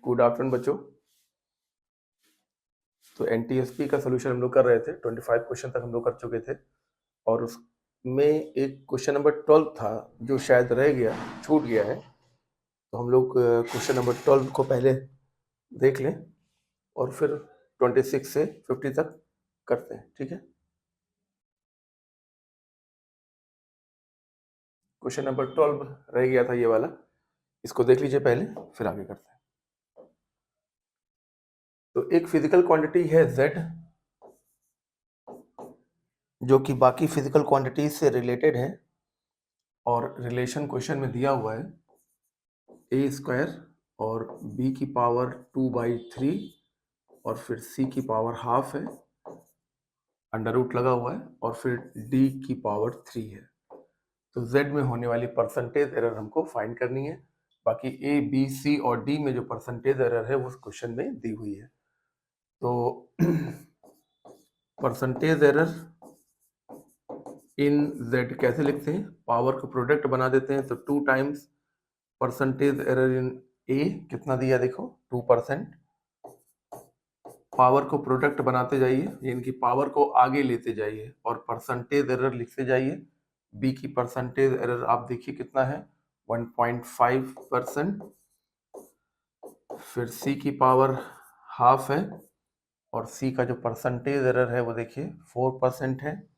Good afternoon बच्चों। तो एनटीएसपी का सोल्यूशन हम लोग कर रहे थे, 25 क्वेश्चन तक हम लोग कर चुके थे और उसमें एक क्वेश्चन नंबर 12 था जो शायद रह गया, छूट गया है। तो हम लोग क्वेश्चन नंबर 12 को पहले देख लें और फिर 26 से 50 तक करते हैं, ठीक है। क्वेश्चन नंबर 12 रह गया था ये वाला, इसको देख लीजिए पहले, फिर आगे करते हैं। तो एक फिजिकल क्वांटिटी है Z जो कि बाकी फिजिकल क्वांटिटीज से रिलेटेड है और रिलेशन क्वेश्चन में दिया हुआ है a² और b की पावर 2/3 और फिर c की पावर हाफ है, अंडर रूट लगा हुआ है और फिर d की पावर 3 है। तो z में होने वाली परसेंटेज एरर हमको फाइंड करनी है। बाकी a, b, c और d में जो परसेंटेज एरर है वो उस क्वेश्चन में दी हुई है। तो परसेंटेज एरर इन z कैसे लिखते हैं? पावर को प्रोडक्ट बना देते हैं, तो 2 times percentage error in a कितना दिया देखो 2%। पावर को प्रोडक्ट बनाते जाइए, इनकी पावर को आगे लेते जाइए और परसेंटेज एरर लिखते जाइए। b की परसेंटेज एरर आप देखिए कितना है 1.5%। फिर c की पावर हाफ है और c का जो परसेंटेज एरर है वो देखिए 4% है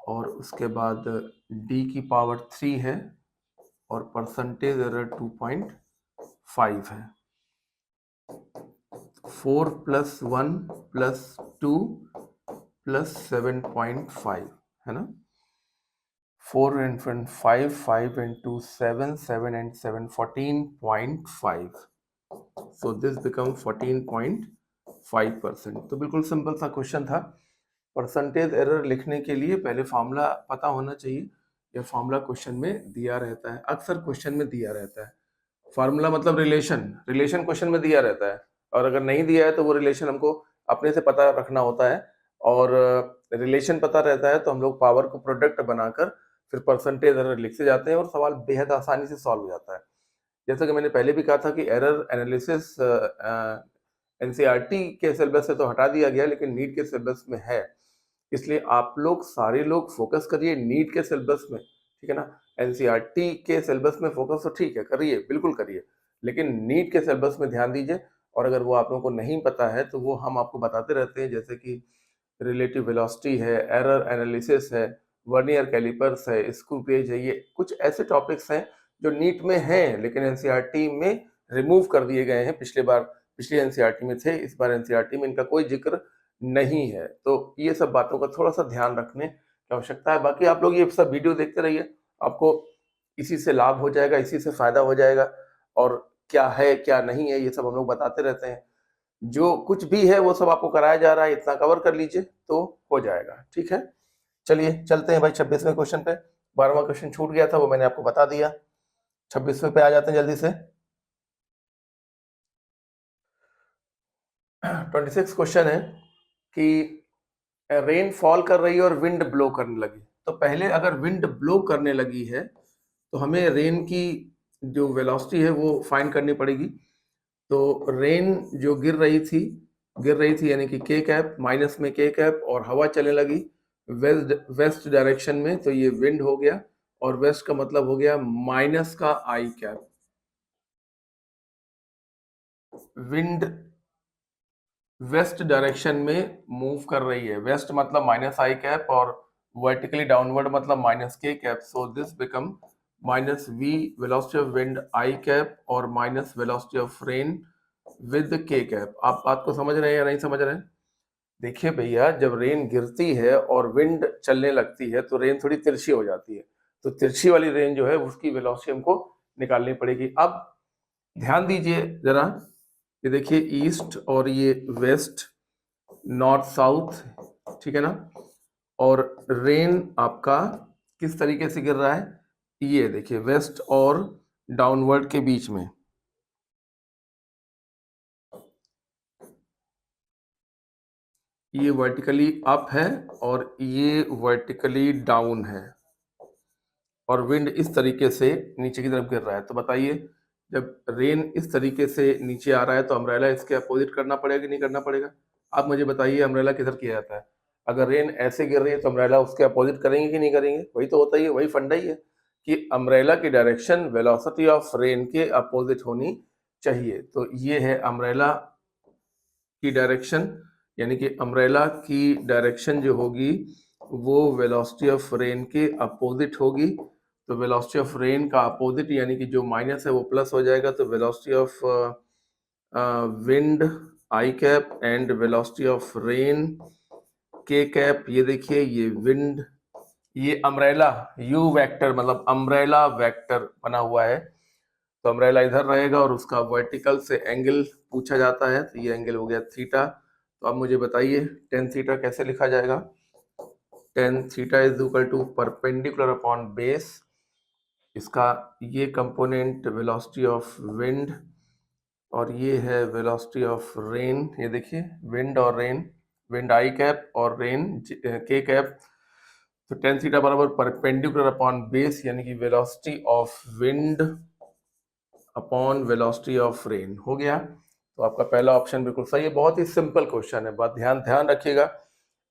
और उसके बाद d की पावर 3 है और परसेंटेज एरर 2.5 है। 4 + 1 + 2 + 7.5 है ना। 4 and 5, 5 and 2 7, 7 and 7 14.5. So this become 14.5%। तो बिल्कुल सिंपल सा क्वेश्चन था। परसेंटेज एरर लिखने के लिए पहले फॉर्मूला पता होना चाहिए। यह फॉर्मूला क्वेश्चन में दिया रहता है, अक्सर क्वेश्चन में दिया रहता है। फार्मूला मतलब रिलेशन क्वेश्चन में दिया रहता है और अगर नहीं दिया है तो वो रिलेशन हमको अपने से पता रखना होता है और रिलेशन पता रहता है तो हम लोग पावर को प्रोडक्ट बनाकर फिर परसेंटेज एरर लिखते जाते हैं और सवाल बेहद आसानी से सॉल्व हो जाता है। जैसा कि मैंने पहले भी कहा था कि एरर एनालिसिस एनसीईआरटी के सिलेबस से तो हटा दिया गया लेकिन नीट के सिलेबस में है, इसलिए आप लोग सारे लोग फोकस करिए नीट के सिलेबस में, ठीक है ना। एनसीईआरटी के सिलेबस में फोकस तो ठीक है, करिए, बिल्कुल करिए, लेकिन नीट के सिलेबस में ध्यान दीजिए। और अगर वो आप लोगों को नहीं पता है तो वो हम आपको बताते रहते हैं, जैसे कि रिलेटिव वेलोसिटी है, एरर एनालिसिस है, वर्नियर कैलिपर्स है, स्क्रू पेज है, ये कुछ ऐसे टॉपिक्स हैं जो नीट में हैं लेकिन एनसीईआरटी में रिमूव कर दिए गए हैं। पिछली एनसीईआरटी में थे, इस बार एनसीईआरटी में इनका कोई जिक्र नहीं है। तो ये सब बातों का थोड़ा सा ध्यान रखने की आवश्यकता है। बाकी आप लोग ये सब वीडियो देखते रहिए, आपको इसी से लाभ हो जाएगा, इसी से फायदा हो जाएगा और क्या है क्या नहीं है ये सब हम लोग बताते रहते हैं। जो कुछ भी है वो सब आपको कराया जा रहा है, इतना कवर कर लीजिए तो हो जाएगा, ठीक है। चलिए चलते हैं भाई 26वें क्वेश्चन पे। 12वां क्वेश्चन छूट गया था, वो मैंने आपको बता दिया। 26वें पे आ जाते हैं जल्दी से। 26 क्वेश्चन है कि रेन फॉल कर रही है और विंड ब्लो करने लगी। तो पहले अगर विंड ब्लो करने लगी है तो हमें रेन की जो वेलोसिटी है वो फाइंड करनी पड़ेगी। तो रेन जो गिर रही थी यानी कि के कैप माइनस में के कैप और हवा चलने लगी वेस्ट डायरेक्शन में, तो ये विंड हो गया और वेस्ट का मतलब हो गया माइनस का I cap. Wind west direction में मूव कर रही है, वेस्ट मतलब माइनस आई कैप और वर्टिकली डाउनवर्ड मतलब minus K cap. So this become minus V velocity of wind I cap और minus velocity of rain with K cap. आप बात को समझ रहे हैं या नहीं समझ रहे हैं? देखिए भैया, जब रेन गिरती है और विंड चलने लगती है तो रेन थोड़ी तिरछी हो जाती है, तो तिरछी वाली रेन जो है उसकी वेलोसिटी हमको निकालनी पड़ेगी। अब ध्यान दीजिए जरा, ये देखिए ईस्ट और ये वेस्ट, नॉर्थ साउथ, ठीक है ना। और रेन आपका किस तरीके से गिर रहा है, ये देखिए वेस्ट और डाउनवर्ड के बीच में। ये वर्टिकली अप है और ये वर्टिकली डाउन है और विंड इस तरीके से नीचे की तरफ गिर रहा है। तो बताइए जब रेन इस तरीके से नीचे आ रहा है तो अम्ब्रेला इसके अपोजिट करना पड़ेगा कि नहीं करना पड़ेगा? आप मुझे बताइए अम्ब्रेला किधर किया जाता है? अगर रेन ऐसे गिर रही है तो अम्ब्रेला उसके अपोजिट करेंगे कि नहीं करेंगे? वही तो होता ही है, वही फंडा ही है कि अम्ब्रेला की डायरेक्शन वेलोसिटी ऑफ रेन के अपोजिट होनी चाहिए। तो ये है अम्ब्रेला की डायरेक्शन, यानी कि अम्ब्रेला की डायरेक्शन जो होगी वो वेलोसिटी ऑफ रेन के अपोजिट होगी। तो वेलोसिटी ऑफ रेन का अपोजिट यानी कि जो माइनस है वो प्लस हो जाएगा, तो velocity of wind I cap and velocity of rain के कैप। ये देखिए ये विंड, ये अम्ब्रेला यू वेक्टर मतलब अम्ब्रेला वेक्टर बना हुआ है। तो अम्ब्रेला इधर रहेगा और उसका वर्टिकल से एंगल पूछा जाता है, तो ये एंगल हो गया थीटा। तो अब मुझे बताइए टेन थीटा कैसे लिखा जाएगा? Tan theta is equal to perpendicular upon base, इसका ये कंपोनेंट वेलोसिटी ऑफ विंड और ये है वेलोसिटी ऑफ रेन। ये देखिए विंड और रेन, विंड आई कैप और रेन के कैप। तो टेन थीटा बराबर परपेंडिकुलर अपॉन बेस यानी कि velocity of wind upon velocity of rain हो गया। तो आपका पहला ऑप्शन बिल्कुल सही है। बहुत ही सिंपल क्वेश्चन है, बात ध्यान ध्यान रखिएगा।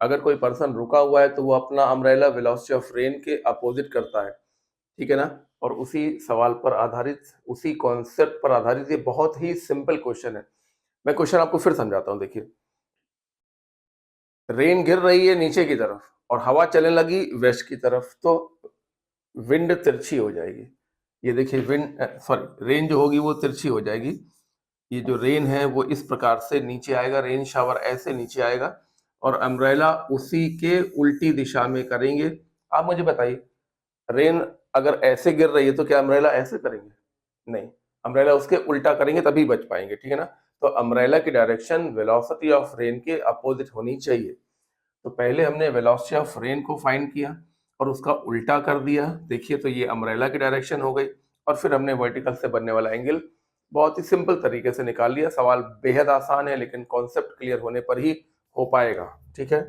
अगर कोई पर्सन रुका हुआ है तो वो अपना अम्ब्रेला वेलोसिटी ऑफ रेन के अपोजिट करता है, ठीक है ना? और उसी सवाल पर आधारित, उसी कॉन्सेप्ट पर आधारित ये बहुत ही सिंपल क्वेश्चन है। मैं क्वेश्चन आपको फिर समझाता हूँ। देखिए रेन गिर रही है नीचे की तरफ और हवा चलने लगी वेस्ट की तरफ, तो विंड तिरछी हो जाएगी। ये देखिए विंड सॉरी रेन जो होगी वो तिरछी हो जाएगी। ये जो रेन है वो इस प्रकार से नीचे आएगा, रेन शावर ऐसे नीचे आएगा और अम्ब्रेला उसी के उल्टी दिशा में करेंगे। आप मुझे बताइए रेन अगर ऐसे गिर रही है तो क्या अम्ब्रेला ऐसे करेंगे? नहीं, अम्ब्रेला उसके उल्टा करेंगे तभी बच पाएंगे, ठीक है ना? तो अम्ब्रेला की डायरेक्शन वेलोसिटी ऑफ रेन के अपोजिट होनी चाहिए। तो पहले हमने वेलोसिटी ऑफ रेन को फाइंड किया और उसका उल्टा कर दिया। देखिए तो ये अम्ब्रेला की डायरेक्शन हो गई और फिर हमने वर्टिकल से बनने वाला एंगल बहुत ही सिंपल तरीके से निकाल लिया। सवाल बेहद आसान है लेकिन कॉन्सेप्ट क्लियर होने पर ही हो पाएगा, ठीक है?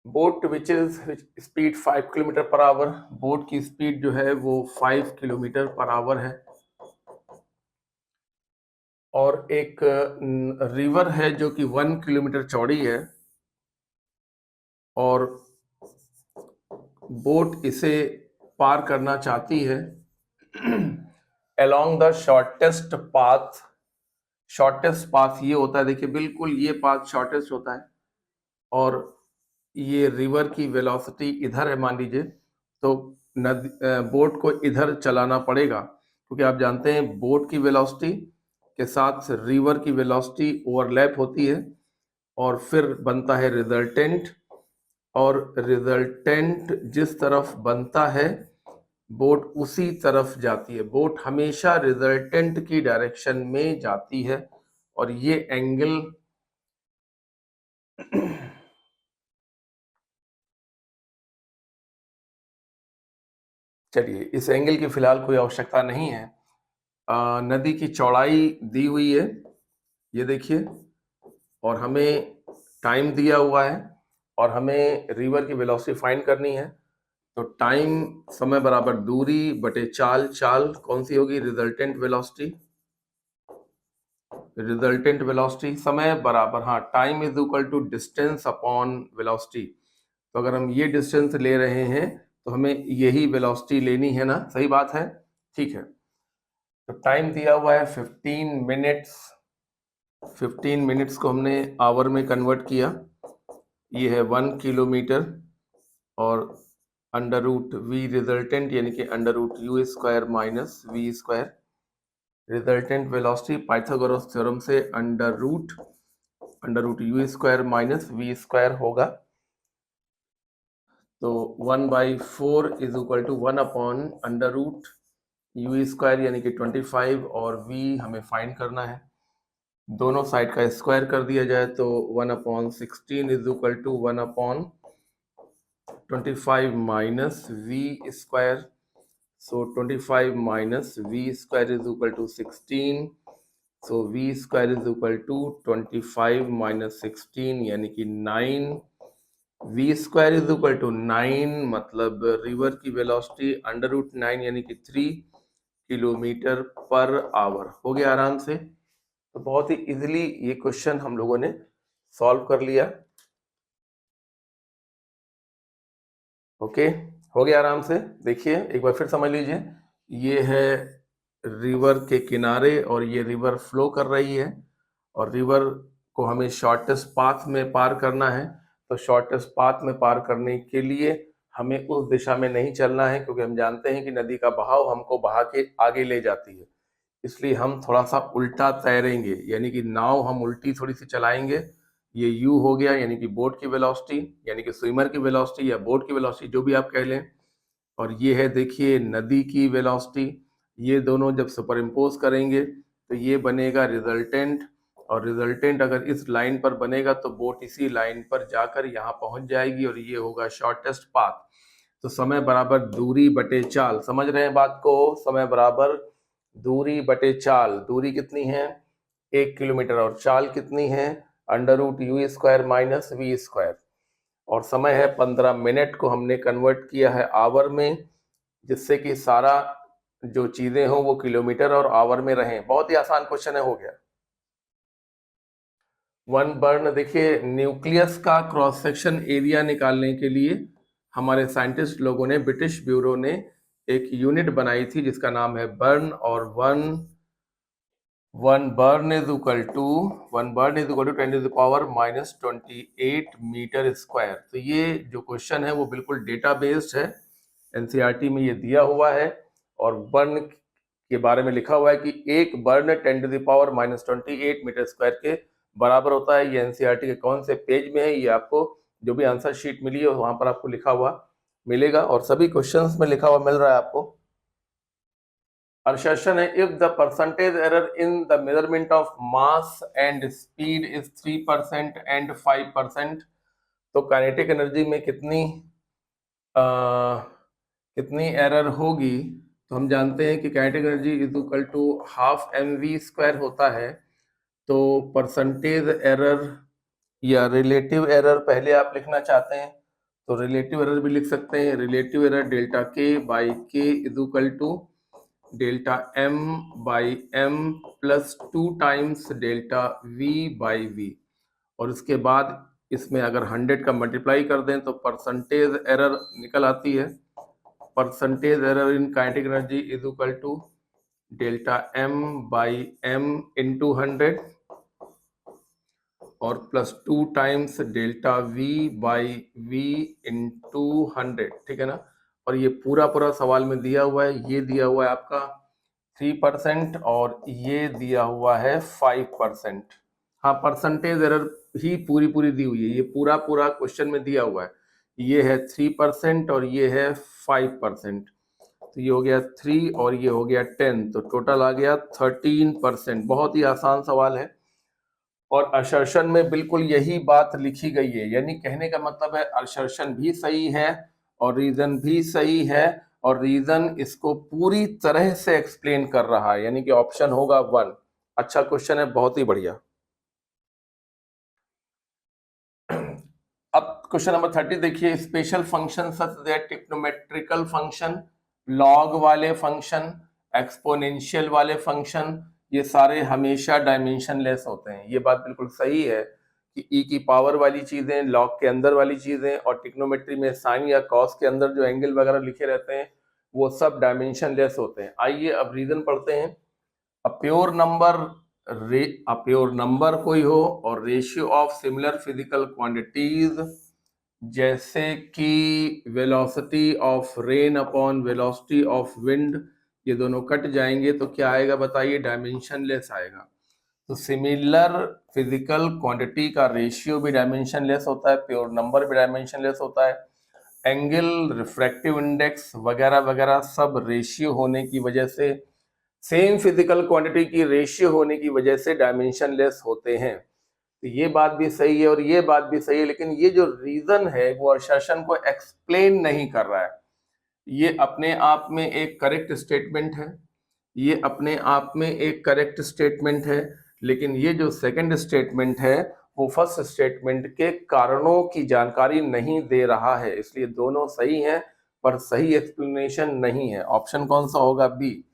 Boat which is speed 5 kilometre per hour, boat की स्पीड जो है वो 5 किलोमीटर पर आवर है और एक रिवर है जो कि 1 किलोमीटर चौड़ी है और बोट इसे पार करना चाहती है along the shortest path. Shortest path ये होता है, देखिए बिल्कुल ये पाथ शॉर्टेस्ट होता है और ये रिवर की वेलोसिटी इधर है मान लीजिए, तो नदी बोट को इधर चलाना पड़ेगा क्योंकि आप जानते हैं बोट की वेलोसिटी के साथ रिवर की वेलोसिटी ओवरलैप होती है और फिर बनता है रिजल्टेंट, और रिजल्टेंट जिस तरफ बनता है बोट उसी तरफ जाती है। बोट हमेशा रिजल्टेंट की डायरेक्शन में जाती है और ये एंगल चलिए इस एंगल की फिलहाल कोई आवश्यकता नहीं है। नदी की चौड़ाई दी हुई है ये देखिए और हमें टाइम दिया हुआ है और हमें रिवर की वेलोसिटी फाइंड करनी है। तो टाइम समय बराबर दूरी बटे चाल, चाल कौन सी होगी? Resultant velocity. रिजल्टेंट वेलोसिटी समय बराबर, हाँ, time is equal to distance upon velocity. तो अगर हम ये डिस्टेंस ले रहे हैं तो हमें यही वेलोसिटी लेनी है ना, सही बात है, ठीक है। तो टाइम दिया हुआ है 15 मिनट्स, 15 मिनट्स को हमने आवर में कन्वर्ट किया, ये है 1 किलोमीटर और अंडर रूट वी रिजल्टेंट यानी कि under root U square minus we square. Resultant velocity Pythagoras theorem से under root U square minus we square होगा। तो 1/4 is equal to 1 upon under root U square यानी कि 25 और v हमें find करना है। दोनों साइड का स्क्वायर कर दिया जाए तो 1/16 is equal to 1/25 minus we square. So 25 minus we square is equal to 16। So v square is equal to 25 minus 16 यानी कि 9। v square is equal to 9 मतलब रिवर की वेलोसिटी अंडर रूट 9 यानी कि 3 किलोमीटर पर आवर। हो गया आराम से। तो बहुत ही इजीली ये क्वेश्चन हम लोगों ने सॉल्व कर लिया। ओके, हो गया आराम से। देखिए एक बार फिर समझ लीजिए, ये है रिवर के किनारे और ये रिवर फ्लो कर रही है और रिवर को हमें शॉर्टेस्ट पाथ में पार करना है। तो शॉर्टेस्ट पाथ में पार करने के लिए हमें उस दिशा में नहीं चलना है, क्योंकि हम जानते हैं कि नदी का बहाव हमको बहा के आगे ले जाती है। इसलिए हम थोड़ा सा उल्टा तैरेंगे, यानी कि नाव हम उल्टी थोड़ी सी चलाएंगे। ये यू हो गया, यानी कि बोट की वेलोसिटी, यानी कि स्विमर की वेलोसिटी या बोट की वेलोसिटी, जो भी आप कह लें। और ये है देखिए नदी की वेलोसिटी। ये दोनों जब सुपर इम्पोज करेंगे तो ये बनेगा रिजल्टेंट, और रिजल्टेंट अगर इस लाइन पर बनेगा तो बोट इसी लाइन पर जाकर यहाँ पहुंच जाएगी और ये होगा शॉर्टेस्ट पाथ। तो समय बराबर दूरी बटे चाल, समझ रहे हैं बात को? समय बराबर दूरी बटे चाल। दूरी कितनी है? 1 किलोमीटर, और चाल कितनी है? √u² minus v²। और समय है 15 मिनट, को हमने कन्वर्ट किया है आवर में, जिससे कि सारा जो चीजें हो वो किलोमीटर और आवर में रहें। बहुत ही आसान क्वेश्चन है, हो गया। वन बर्न, देखिए न्यूक्लियस का क्रॉस सेक्शन एरिया निकालने के लिए हमारे साइंटिस्ट लोगों ने, ब्रिटिश ब्यूरो ने एक यूनिट बनाई थी जिसका नाम है बर्न। और one barn is equal to 10⁻⁻28 metre square. तो ये जो क्वेश्चन है वो बिल्कुल डेटा बेस्ड है, एनसीईआरटी में ये दिया हुआ है। और बर्न के बारे में लिखा हुआ है कि एक बर्न 10⁻⁻28 मीटर स्क्वायर के बराबर होता है। ये एनसीईआरटी के कौन से पेज में है, ये आपको जो भी आंसर शीट मिली है वहां पर आपको लिखा हुआ मिलेगा, और सभी क्वेश्चंस में लिखा हुआ मिल रहा है आपको। assertion है, if the percentage error in the measurement of mass and speed is 3% and 5%, तो काइनेटिक एनर्जी में कितनी एरर होगी? तो हम जानते हैं कि kinetic energy is equal to half mv² होता है। तो परसेंटेज एरर या रिलेटिव एरर पहले आप लिखना चाहते हैं तो रिलेटिव एरर भी लिख सकते हैं। Relative error delta k by k is equal to delta m by m plus 2 times delta v by v। और उसके बाद इसमें अगर 100 का मल्टीप्लाई कर दें तो परसेंटेज एरर निकल आती है। Percentage error in kinetic energy is equal to delta m by m into 100 और plus 2 times delta v by v into 100, ठीक है ना। और ये पूरा पूरा सवाल में दिया हुआ है। ये दिया हुआ है आपका 3% और ये दिया हुआ है 5%। हाँ, परसेंटेज एरर ही पूरी पूरी दी हुई है, ये पूरा पूरा क्वेश्चन में दिया हुआ है। ये है 3% और ये है 5%। तो ये हो गया 3 और ये हो गया 10, तो टोटल आ गया 13%। बहुत ही आसान सवाल है और असर्शन में बिल्कुल यही बात लिखी गई है, यानी कहने का मतलब है असर्शन भी सही है और रीजन भी सही है, और रीजन इसको पूरी तरह से एक्सप्लेन कर रहा है, यानी कि ऑप्शन होगा 1। अच्छा क्वेश्चन है, बहुत ही बढ़िया। अब क्वेश्चन नंबर 30 देखिए, special function such that trigonometrical function, log वाले फंक्शन, एक्सपोनेंशियल वाले फंक्शन, ये सारे हमेशा डायमेंशनलेस होते हैं। ये बात बिल्कुल सही है कि ई की पावर वाली चीजें, लॉग के अंदर वाली चीजें, और ट्रिग्नोमेट्री में साइन या कॉस के अंदर जो एंगल वगैरह लिखे रहते हैं वो सब डायमेंशनलेस होते हैं। आइए अब रीजन पढ़ते हैं। अ प्योर नंबर कोई हो और ratio of similar physical quantities, जैसे कि velocity of rain upon velocity of wind, ये दोनों कट जाएंगे तो क्या आएगा बताइए? डायमेंशनलेस आएगा। तो सिमिलर फिजिकल क्वांटिटी का रेशियो भी डायमेंशनलेस होता है, प्योर नंबर भी डायमेंशनलेस होता है। एंगल, रिफ्रैक्टिव इंडेक्स वगैरह वगैरह सब रेशियो होने की वजह से, सेम फिजिकल क्वांटिटी की रेशियो होने की वजह से डायमेंशनलेस होते हैं। तो ये बात भी सही है और ये बात भी सही है, लेकिन ये जो रीजन है वो असर्शन को एक्सप्लेन नहीं कर रहा है। ये अपने आप में एक करेक्ट स्टेटमेंट है, ये अपने आप में एक करेक्ट स्टेटमेंट है, लेकिन ये जो सेकंड स्टेटमेंट है वो फर्स्ट स्टेटमेंट के कारणों की जानकारी नहीं दे रहा है। इसलिए दोनों सही हैं पर सही एक्सप्लेनेशन नहीं है। ऑप्शन कौन सा होगा? बी।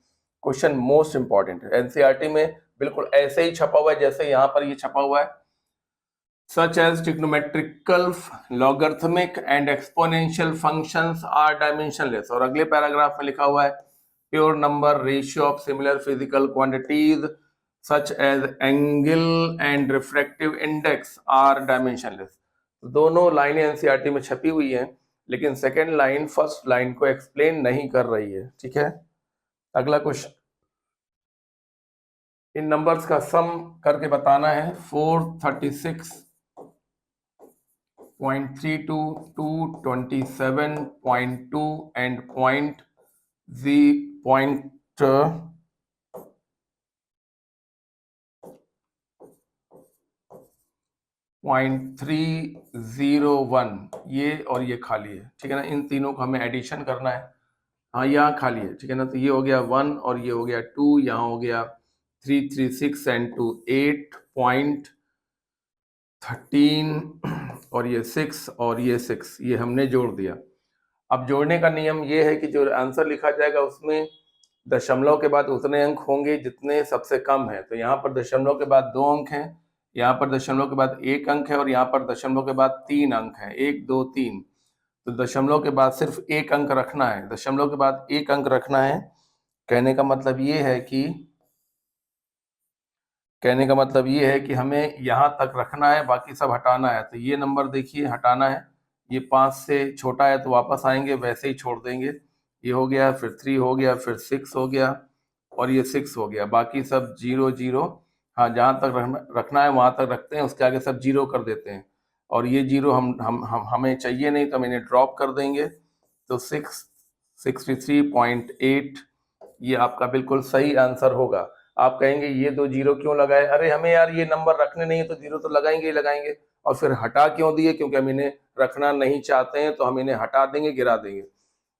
क्वेश्चन मोस्ट इंपॉर्टेंट है, एनसीईआरटी में बिल्कुल ऐसे ही छपा हुआ है जैसे यहाँ पर ये छपा हुआ है। Such as trigonometrical, logarithmic and exponential functions are dimensionless। और अगले पैराग्राफ में लिखा हुआ है pure number ratio of similar physical quantities such as angle and refractive index are dimensionless। दोनों लाइनें एनसीईआरटी में छपी हुई हैं, लेकिन सेकेंड लाइन फर्स्ट लाइन को एक्सप्लेन नहीं कर रही है। ठीक है, अगला क्वेश्चन, इन नंबर्स का सम करके बताना है। 436.32, 227.2 and .0.301। ये और ये खाली है, ठीक है ना। इन तीनों को हमें एडिशन करना है। हाँ, यहाँ खाली है, ठीक है ना। तो ये हो गया 1 और ये हो गया 2, यहाँ हो गया 336 and 2 8.13 और ये 6 और ये 6, ये हमने जोड़ दिया। अब जोड़ने का नियम ये है कि जो आंसर लिखा जाएगा उसमें दशमलव के बाद उतने अंक होंगे जितने सबसे कम है। तो यहाँ पर दशमलव के बाद 2 अंक हैं, यहाँ पर दशमलव के बाद 1 अंक है और यहाँ पर दशमलव के बाद 3 अंक है, 1 2 3। तो दशमलव के बाद सिर्फ 1 अंक रखना है, दशमलव के बाद 1 अंक रखना है। कहने का मतलब ये है कि हमें यहाँ तक रखना है, बाकी सब हटाना है। तो ये नंबर देखिए हटाना है, ये 5 से छोटा है तो वापस आएंगे, वैसे ही छोड़ देंगे। ये हो गया, फिर 3 हो गया, फिर 6 हो गया और ये 6 हो गया। बाकी सब 0 0, हाँ जहाँ तक रखना है वहाँ तक रखते हैं, उसके आगे सब 0 कर देते हैं। और ये 0 हमें चाहिए नहीं तो हम इन्हें ड्रॉप कर देंगे। तो 663.8 ये आपका बिल्कुल सही आंसर होगा। आप कहेंगे ये 2 0 क्यों लगाए? अरे हमें यार ये नंबर रखने नहीं है तो 0 तो लगाएंगे ही लगाएंगे। और फिर हटा क्यों दिए? क्योंकि हम इन्हें रखना नहीं चाहते हैं, तो हम इन्हें हटा देंगे, गिरा देंगे।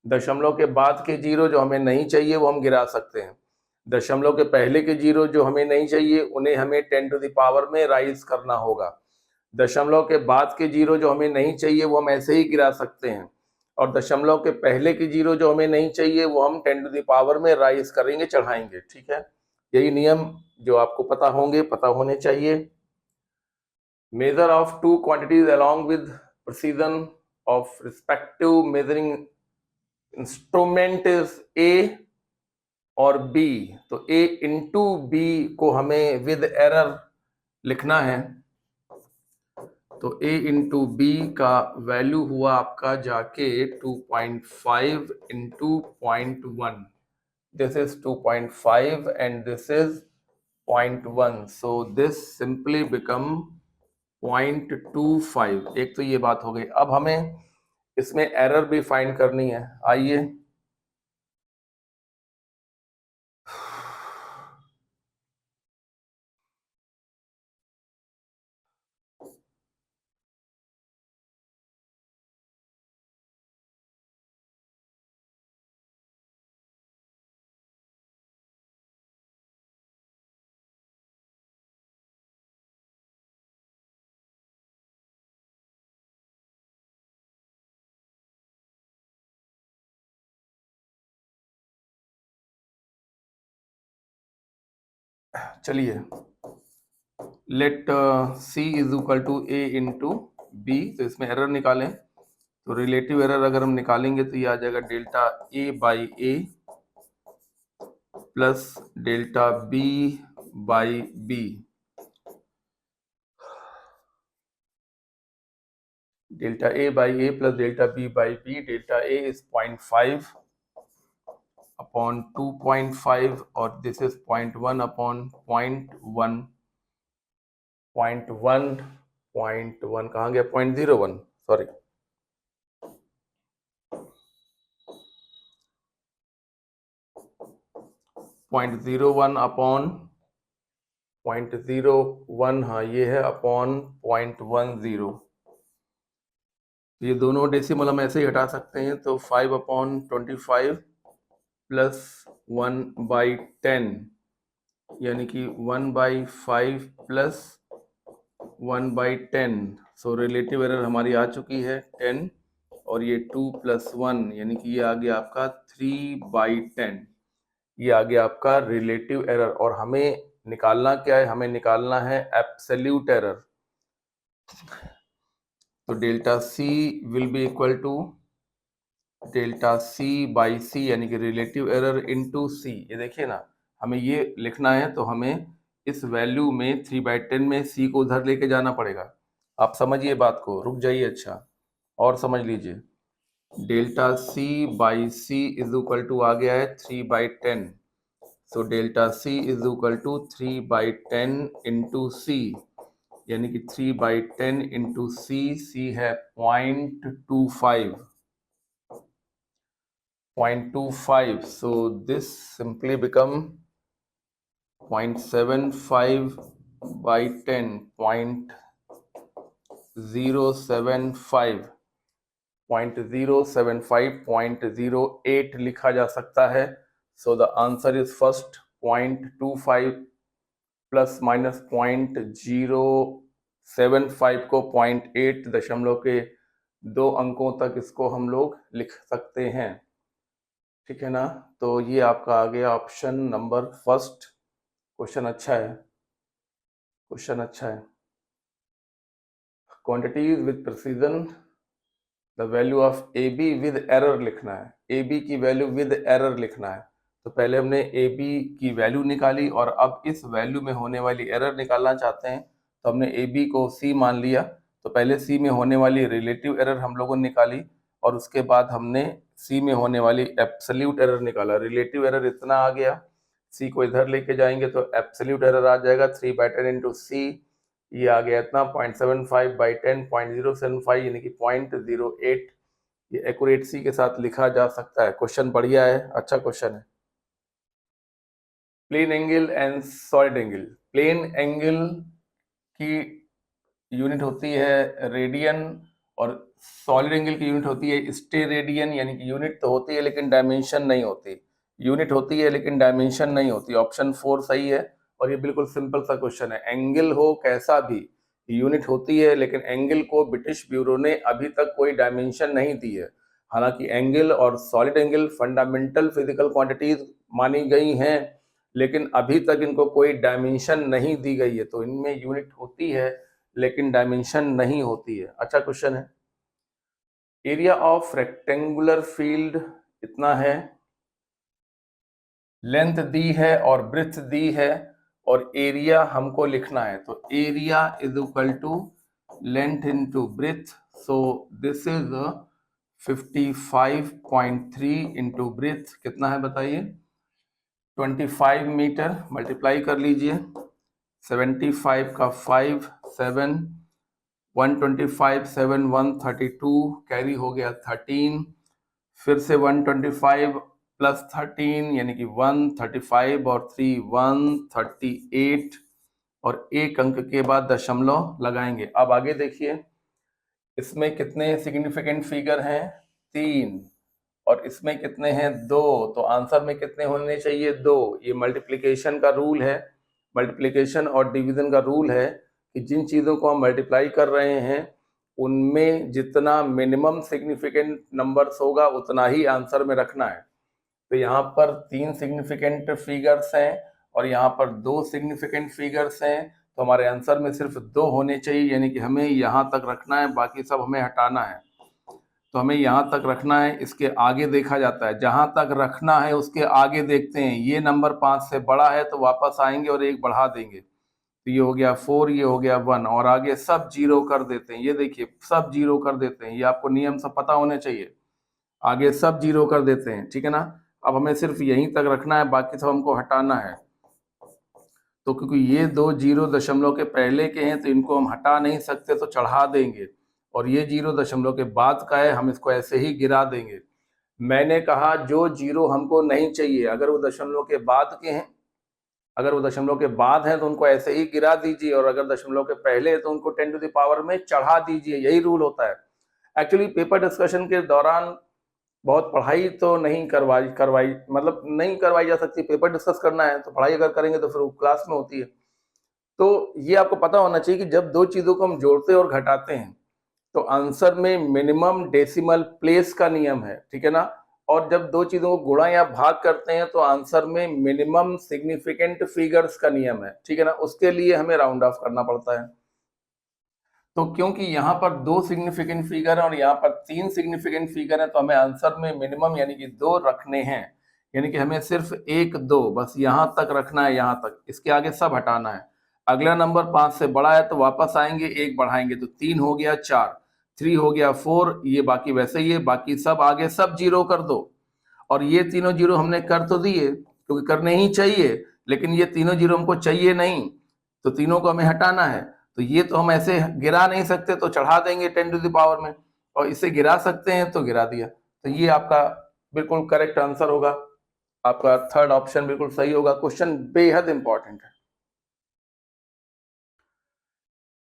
दशमलव के बाद के 0 जो हमें नहीं चाहिए वो हम गिरा सकते हैं। दशमलव के पहले के 0 जो हमें नहीं चाहिए उन्हें हमें 10 टू द पावर में राइज करना होगा। दशमलव के बाद के 0 जो हमें नहीं चाहिए वो हम ऐसे ही गिरा सकते हैं। और दशमलव के पहले के 0 जो हमें नहीं चाहिए वो हम 10 टू द पावर में राइज करेंगे, चढ़ाएंगे। ठीक है, यही नियम जो आपको पता होंगे, पता होने चाहिए। Measure of two quantities along with precision of respective measuring instrument is a और बी। तो a इंटू बी को हमें विद एरर लिखना है। तो a इंटू बी का वैल्यू हुआ आपका जाके 2.5 into 0.1। This is 2.5 and this is 0.1। So this simply become 0.25। एक तो ये बात हो गई। अब हमें इसमें एरर भी फाइंड करनी है। आइए, चलिए, let c is equal to a into b. तो इसमें एरर निकालें। तो रिलेटिव एरर अगर हम निकालेंगे तो ये आ जाएगा delta a by a plus delta b by b. Delta a by a plus delta b by b. Delta a is 0.5 upon 2.5 और दिस इज 0.1 अपॉन 0.1। 0.1 कहाँ गया? 0.01, सॉरी। 0.01 अपॉन 0.01, हाँ ये है, अपॉन 0.10। ये दोनों डेसिमल हम ऐसे ही हटा सकते हैं। तो 5/25 प्लस 1/10 यानी कि 1/5 प्लस 1/10। सो रिलेटिव एरर हमारी आ चुकी है 10 और ये 2 + 1 यानी कि ये आ गया आपका 3/10। ये आ गया आपका रिलेटिव एरर। और हमें निकालना क्या है, हमें निकालना है एब्सोल्यूट एरर। तो delta C will be equal to delta C by C, यानी कि रिलेटिव एरर इनटू सी। ये देखिए ना, हमें ये लिखना है तो हमें इस वैल्यू में 3/10 में सी को उधर लेके जाना पड़ेगा। आप समझिए बात को, रुक जाइए, अच्छा और समझ लीजिए। Delta C by C is equal to आ गया है 3/10। So delta C is equal to 3/10 into C, यानी कि 3/10 इंटू सी, सी है 0.25, 0.25. So this simply become 0.75 by 10, 0.075, 0.075, 0.08 लिखा जा सकता है। So the answer is first 0.25 plus minus 0.075 को 0.8 दशमलव के 2 अंकों तक इसको हम लोग लिख सकते हैं, ठीक है ना। तो ये आपका आ गया ऑप्शन नंबर फर्स्ट। क्वेश्चन अच्छा है, क्वेश्चन अच्छा है। Quantities with precision, the value of A be with error लिखना है, ए बी की वैल्यू विद एरर लिखना है। तो पहले हमने ए बी की वैल्यू निकाली और अब इस वैल्यू में होने वाली एरर निकालना चाहते हैं, तो हमने ए बी को सी मान लिया। तो पहले सी में होने वाली रिलेटिव एरर हम लोगों ने निकाली और उसके बाद हमने सी में होने वाली एब्सोल्यूट एरर निकाला। रिलेटिव एरर इतना आ गया, सी को इधर लेके जाएंगे तो एब्सोल्यूट एरर आ जाएगा 3/10 इंटू सी, ये आ गया इतना 0.75/10, 0.075, यानी कि 0.08। ये एक्यूरेसी के साथ लिखा जा सकता है। क्वेश्चन बढ़िया है, अच्छा क्वेश्चन है। Plane angle and solid angle, plane angle की यूनिट होती है रेडियन और सॉलिड एंगल की यूनिट होती है स्टेरेडियन, यानी कि यूनिट तो होती है लेकिन डायमेंशन नहीं होती। यूनिट होती है लेकिन डायमेंशन नहीं होती। ऑप्शन 4 सही है और ये बिल्कुल सिंपल सा क्वेश्चन है। एंगल हो कैसा भी, यूनिट होती है लेकिन एंगल को ब्रिटिश ब्यूरो ने अभी तक कोई डायमेंशन नहीं दी है। हालांकि एंगल और solid angle fundamental physical quantities मानी गई हैं, लेकिन अभी तक इनको कोई डायमेंशन नहीं दी गई है। तो इनमें यूनिट होती है लेकिन डायमेंशन नहीं होती है। अच्छा क्वेश्चन है। एरिया ऑफ रेक्टेंगुलर फील्ड इतना है, लेंथ दी है और ब्रेड्थ दी है और एरिया हमको लिखना है। तो area is equal to length into breadth. So this is 55.3 into breadth कितना है बताइए, 25 मीटर। मल्टीप्लाई कर लीजिए, 75 का 5 7, 125 7 132, कैरी हो गया 13, फिर से 125 प्लस 13 यानी कि 135 और 3 138 और एक अंक के बाद दशमलव लगाएंगे। अब आगे देखिए, इसमें कितने सिग्निफिकेंट फिगर हैं, 3, और इसमें कितने हैं, 2। तो आंसर में कितने होने चाहिए, 2। ये मल्टीप्लिकेशन का रूल है, मल्टीप्लिकेशन और डिवीजन का रूल है कि जिन चीज़ों को हम मल्टीप्लाई कर रहे हैं उनमें जितना मिनिमम सिग्निफिकेंट नंबर्स होगा उतना ही आंसर में रखना है। तो यहाँ पर 3 सिग्निफिकेंट फिगर्स हैं और यहाँ पर 2 सिग्निफिकेंट फिगर्स हैं, तो हमारे आंसर में सिर्फ 2 होने चाहिए, यानी कि हमें यहाँ तक रखना है, बाकी सब हमें हटाना है। तो हमें यहाँ तक रखना है, इसके आगे देखा जाता है, जहाँ तक रखना है उसके आगे देखते हैं। ये नंबर 5 से बड़ा है तो वापस आएंगे और 1 बढ़ा देंगे। तो ये हो गया 4, ये हो गया 1 और आगे सब 0 कर देते हैं। ये देखिए सब 0 कर देते हैं, ये आपको नियम सब पता होने चाहिए। आगे सब 0 कर देते हैं, ठीक है ना। अब हमें सिर्फ यहीं तक रखना है, बाकी सब हमको हटाना है। तो क्योंकि ये 2 0 दशमलव के पहले के हैं तो इनको हम हटा नहीं सकते, तो चढ़ा देंगे। और ये 0 दशमलव के बाद का है, हम इसको ऐसे ही गिरा देंगे। मैंने कहा जो 0 हमको नहीं चाहिए, अगर वो दशमलव के बाद के हैं, अगर वो दशमलव के बाद हैं तो उनको ऐसे ही गिरा दीजिए, और अगर दशमलव के पहले है तो उनको 10 टू द पावर में चढ़ा दीजिए। यही रूल होता है। एक्चुअली पेपर डिस्कशन के दौरान बहुत पढ़ाई तो नहीं करवाई मतलब नहीं करवाई जा सकती। पेपर डिस्कस करना है तो पढ़ाई अगर करेंगे तो फिर वो क्लास में होती है। तो ये आपको पता होना चाहिए कि जब 2 चीज़ों को हम जोड़ते और घटाते हैं तो आंसर में मिनिमम डेसिमल प्लेस का नियम है, ठीक है ना। और जब दो चीजों को गुणा या भाग करते हैं तो आंसर में मिनिमम सिग्निफिकेंट फिगर्स का नियम है, ठीक है ना, उसके लिए हमें राउंड ऑफ करना पड़ता है। तो क्योंकि यहाँ पर 2 सिग्निफिकेंट फिगर है और यहाँ पर 3 सिग्निफिकेंट फिगर है, तो हमें आंसर में मिनिमम यानी कि 2 रखने हैं, यानी कि हमें सिर्फ 1 2 बस यहाँ तक रखना है, यहाँ तक, इसके आगे सब हटाना है। अगला नंबर 5 से बड़ा है तो वापस आएंगे, 1 बढ़ाएंगे तो 3 हो गया, 4 3 हो गया 4, ये बाकी वैसे ही है, बाकी सब आगे सब जीरो कर दो। और ये तीनों जीरो हमने कर तो दिए क्योंकि करने ही चाहिए, लेकिन ये तीनों जीरो हमको चाहिए नहीं, तो तीनों को हमें हटाना है। तो ये तो हम ऐसे गिरा नहीं सकते, तो चढ़ा देंगे 10 टू द पावर में, और इसे गिरा सकते हैं तो गिरा दिया। तो ये आपका बिल्कुल करेक्ट आंसर होगा, आपका थर्ड ऑप्शन बिल्कुल सही होगा। क्वेश्चन बेहद इंपॉर्टेंट है।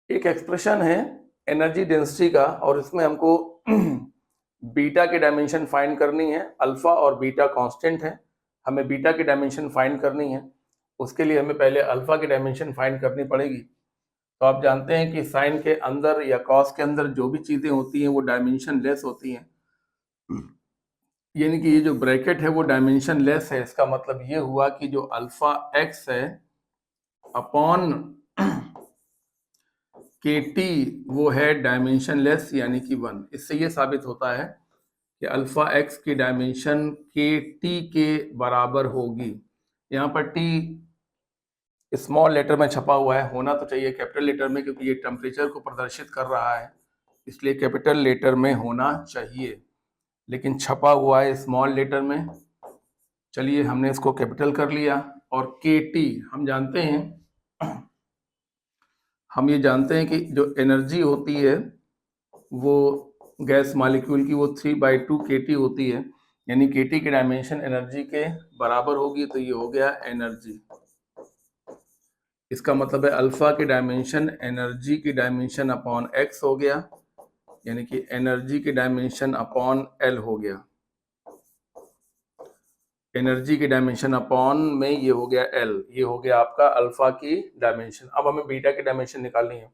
एक एक्सप्रेशन है एनर्जी डेंसिटी का, और इसमें हमको बीटा की डायमेंशन फाइंड करनी है। अल्फा और बीटा कांस्टेंट है, हमें बीटा की डायमेंशन फाइंड करनी है। उसके लिए हमें पहले अल्फा की डायमेंशन फाइंड करनी पड़ेगी। तो आप जानते हैं कि साइन के अंदर या कॉस के अंदर जो भी चीजें होती हैं वो डायमेंशन लेस होती हैं, यानी कि ये जो ब्रैकेट है वो डायमेंशन लेस है। इसका मतलब ये हुआ कि जो अल्फा एक्स है अपॉन के टी वो है डायमेंशन लेस यानी कि 1। इससे ये साबित होता है कि अल्फा एक्स की डायमेंशन के टी के बराबर होगी। यहाँ पर टी स्मॉल लेटर में छपा हुआ है, होना तो चाहिए कैपिटल लेटर में, क्योंकि ये टेम्परेचर को प्रदर्शित कर रहा है, इसलिए कैपिटल लेटर में होना चाहिए, लेकिन छपा हुआ है स्मॉल लेटर में। चलिए हमने इसको कैपिटल कर लिया। और के टी हम जानते हैं, हम ये जानते हैं कि जो एनर्जी होती है वो गैस मॉलिक्यूल की वो 3/2 kT होती है, यानी kT की डायमेंशन एनर्जी के बराबर होगी। तो ये हो गया एनर्जी। इसका मतलब है अल्फा की डायमेंशन एनर्जी की डायमेंशन अपॉन एक्स हो गया, यानी कि एनर्जी की डायमेंशन अपॉन एल हो गया। एनर्जी की डायमेंशन अपॉन में ये हो गया एल, ये हो गया आपका अल्फा की डायमेंशन। अब हमें बीटा की डायमेंशन निकालनी है,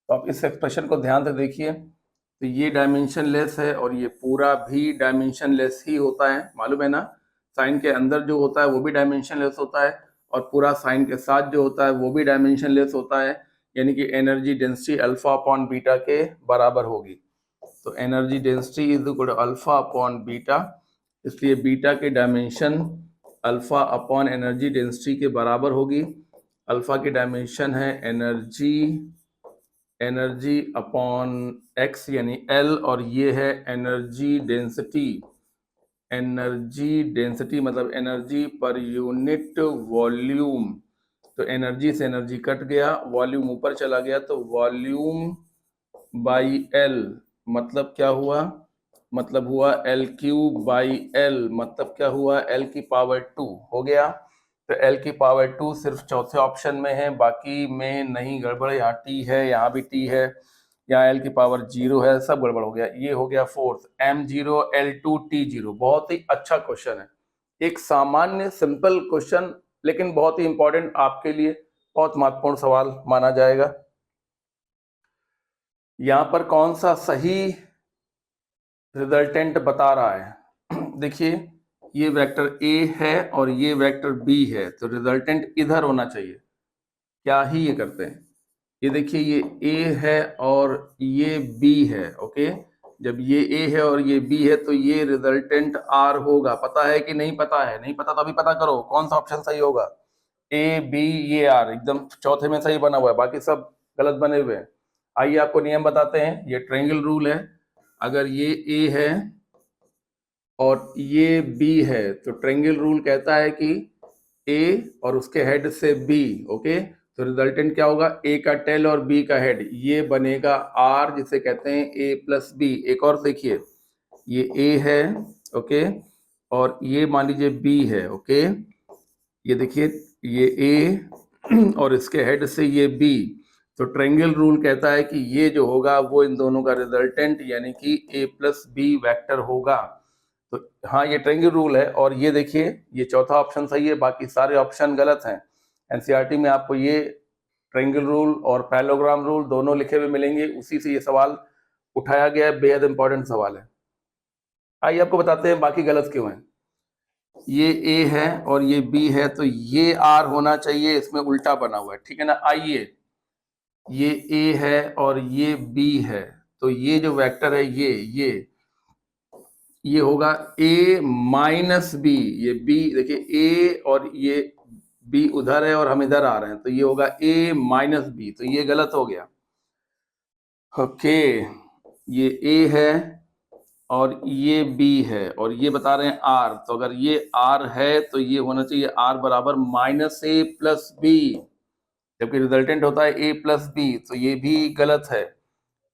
तो आप इस एक्सप्रेशन को ध्यान से देखिए। तो ये डायमेंशन लेस है और ये पूरा भी डायमेंशन लेस ही होता है, मालूम है ना। साइन के अंदर जो होता है वो भी डायमेंशन लेस होता है, और पूरा साइन के साथ जो होता है वो भी डायमेंशन लेस होता है, यानी कि energy density alpha upon beta के बराबर होगी। तो energy density is equal to alpha upon beta, इसलिए बीटा की dimension alpha upon energy density के बराबर होगी। अल्फा की डायमेंशन है एनर्जी अपॉन एक्स यानी एल, और ये है एनर्जी डेंसिटी। एनर्जी डेंसिटी मतलब एनर्जी पर यूनिट वॉल्यूम। तो एनर्जी से एनर्जी कट गया, वॉल्यूम ऊपर चला गया, तो वॉल्यूम बाई एल मतलब क्या हुआ, मतलब हुआ एल क्यूब बाई एल, मतलब क्या हुआ एल की पावर 2 हो गया। तो एल की पावर 2 सिर्फ चौथे ऑप्शन में है, बाकी में नहीं गड़बड़। यहाँ टी है, यहाँ भी टी है, यहाँ एल की पावर 0 है, सब गड़बड़ हो गया। ये हो गया फोर्थ, M0 L2 T0। बहुत ही अच्छा क्वेश्चन है, एक सामान्य सिंपल क्वेश्चन, लेकिन बहुत ही इंपॉर्टेंट आपके लिए, बहुत महत्वपूर्ण सवाल माना जाएगा। यहाँ पर कौन सा सही रिजल्टेंट बता रहा है देखिए, ये वेक्टर A है और ये वेक्टर B है, तो रिजल्टेंट इधर होना चाहिए। क्या ही ये करते हैं, ये देखिए ये A है और ये B है, ओके। जब ये A है और ये B है तो ये रिजल्टेंट R होगा। पता है कि नहीं पता है? नहीं पता तो अभी पता करो कौन सा ऑप्शन सही होगा। A B ये R एकदम चौथे में सही बना हुआ है, बाकी सब गलत बने हुए हैं। आइए आपको नियम बताते हैं। ये ट्रायंगल रूल है, अगर ये A है और ये B है तो ट्रायंगल रूल कहता है कि A और उसके हेड से B, ओके। तो रिजल्टेंट क्या होगा, A का टेल और B का हेड, ये बनेगा R, जिसे कहते हैं A प्लस B। एक और देखिए, ये A है, ओके, और ये मान लीजिए B है, ओके। ये देखिए ये A और इसके हेड से ये B। तो ट्रायंगल रूल कहता है कि ये जो होगा वो इन दोनों का रिजल्टेंट यानी कि A प्लस B वेक्टर होगा। तो हाँ, ये ट्रायंगल रूल है। और ये देखिए ये चौथा ऑप्शन सही है, बाकी सारे ऑप्शन गलत हैं। एनसीईआरटी में आपको ये ट्रायंगल रूल और पैरेललोग्राम रूल दोनों लिखे हुए मिलेंगे, उसी से ये सवाल उठाया गया है, बेहद इंपॉर्टेंट सवाल है। आइए आपको बताते हैं बाकी गलत क्यों है। ये ए है और ये बी है, तो ये आर होना चाहिए, इसमें उल्टा बना हुआ है, ठीक है ना। आइए, ये ए है और ये बी है, तो ये जो वेक्टर है ये होगा ए माइनस बी। ये बी देखिए, ए और ये बी उधर है और हम इधर आ रहे हैं, तो ये होगा ए माइनस बी, तो ये गलत हो गया। ओके, ये ए है और ये बी है और ये बता रहे हैं आर, तो अगर ये आर है तो ये होना चाहिए आर बराबर माइनस ए प्लस बी, जबकि रिजल्टेंट होता है ए प्लस बी, तो ये भी गलत है।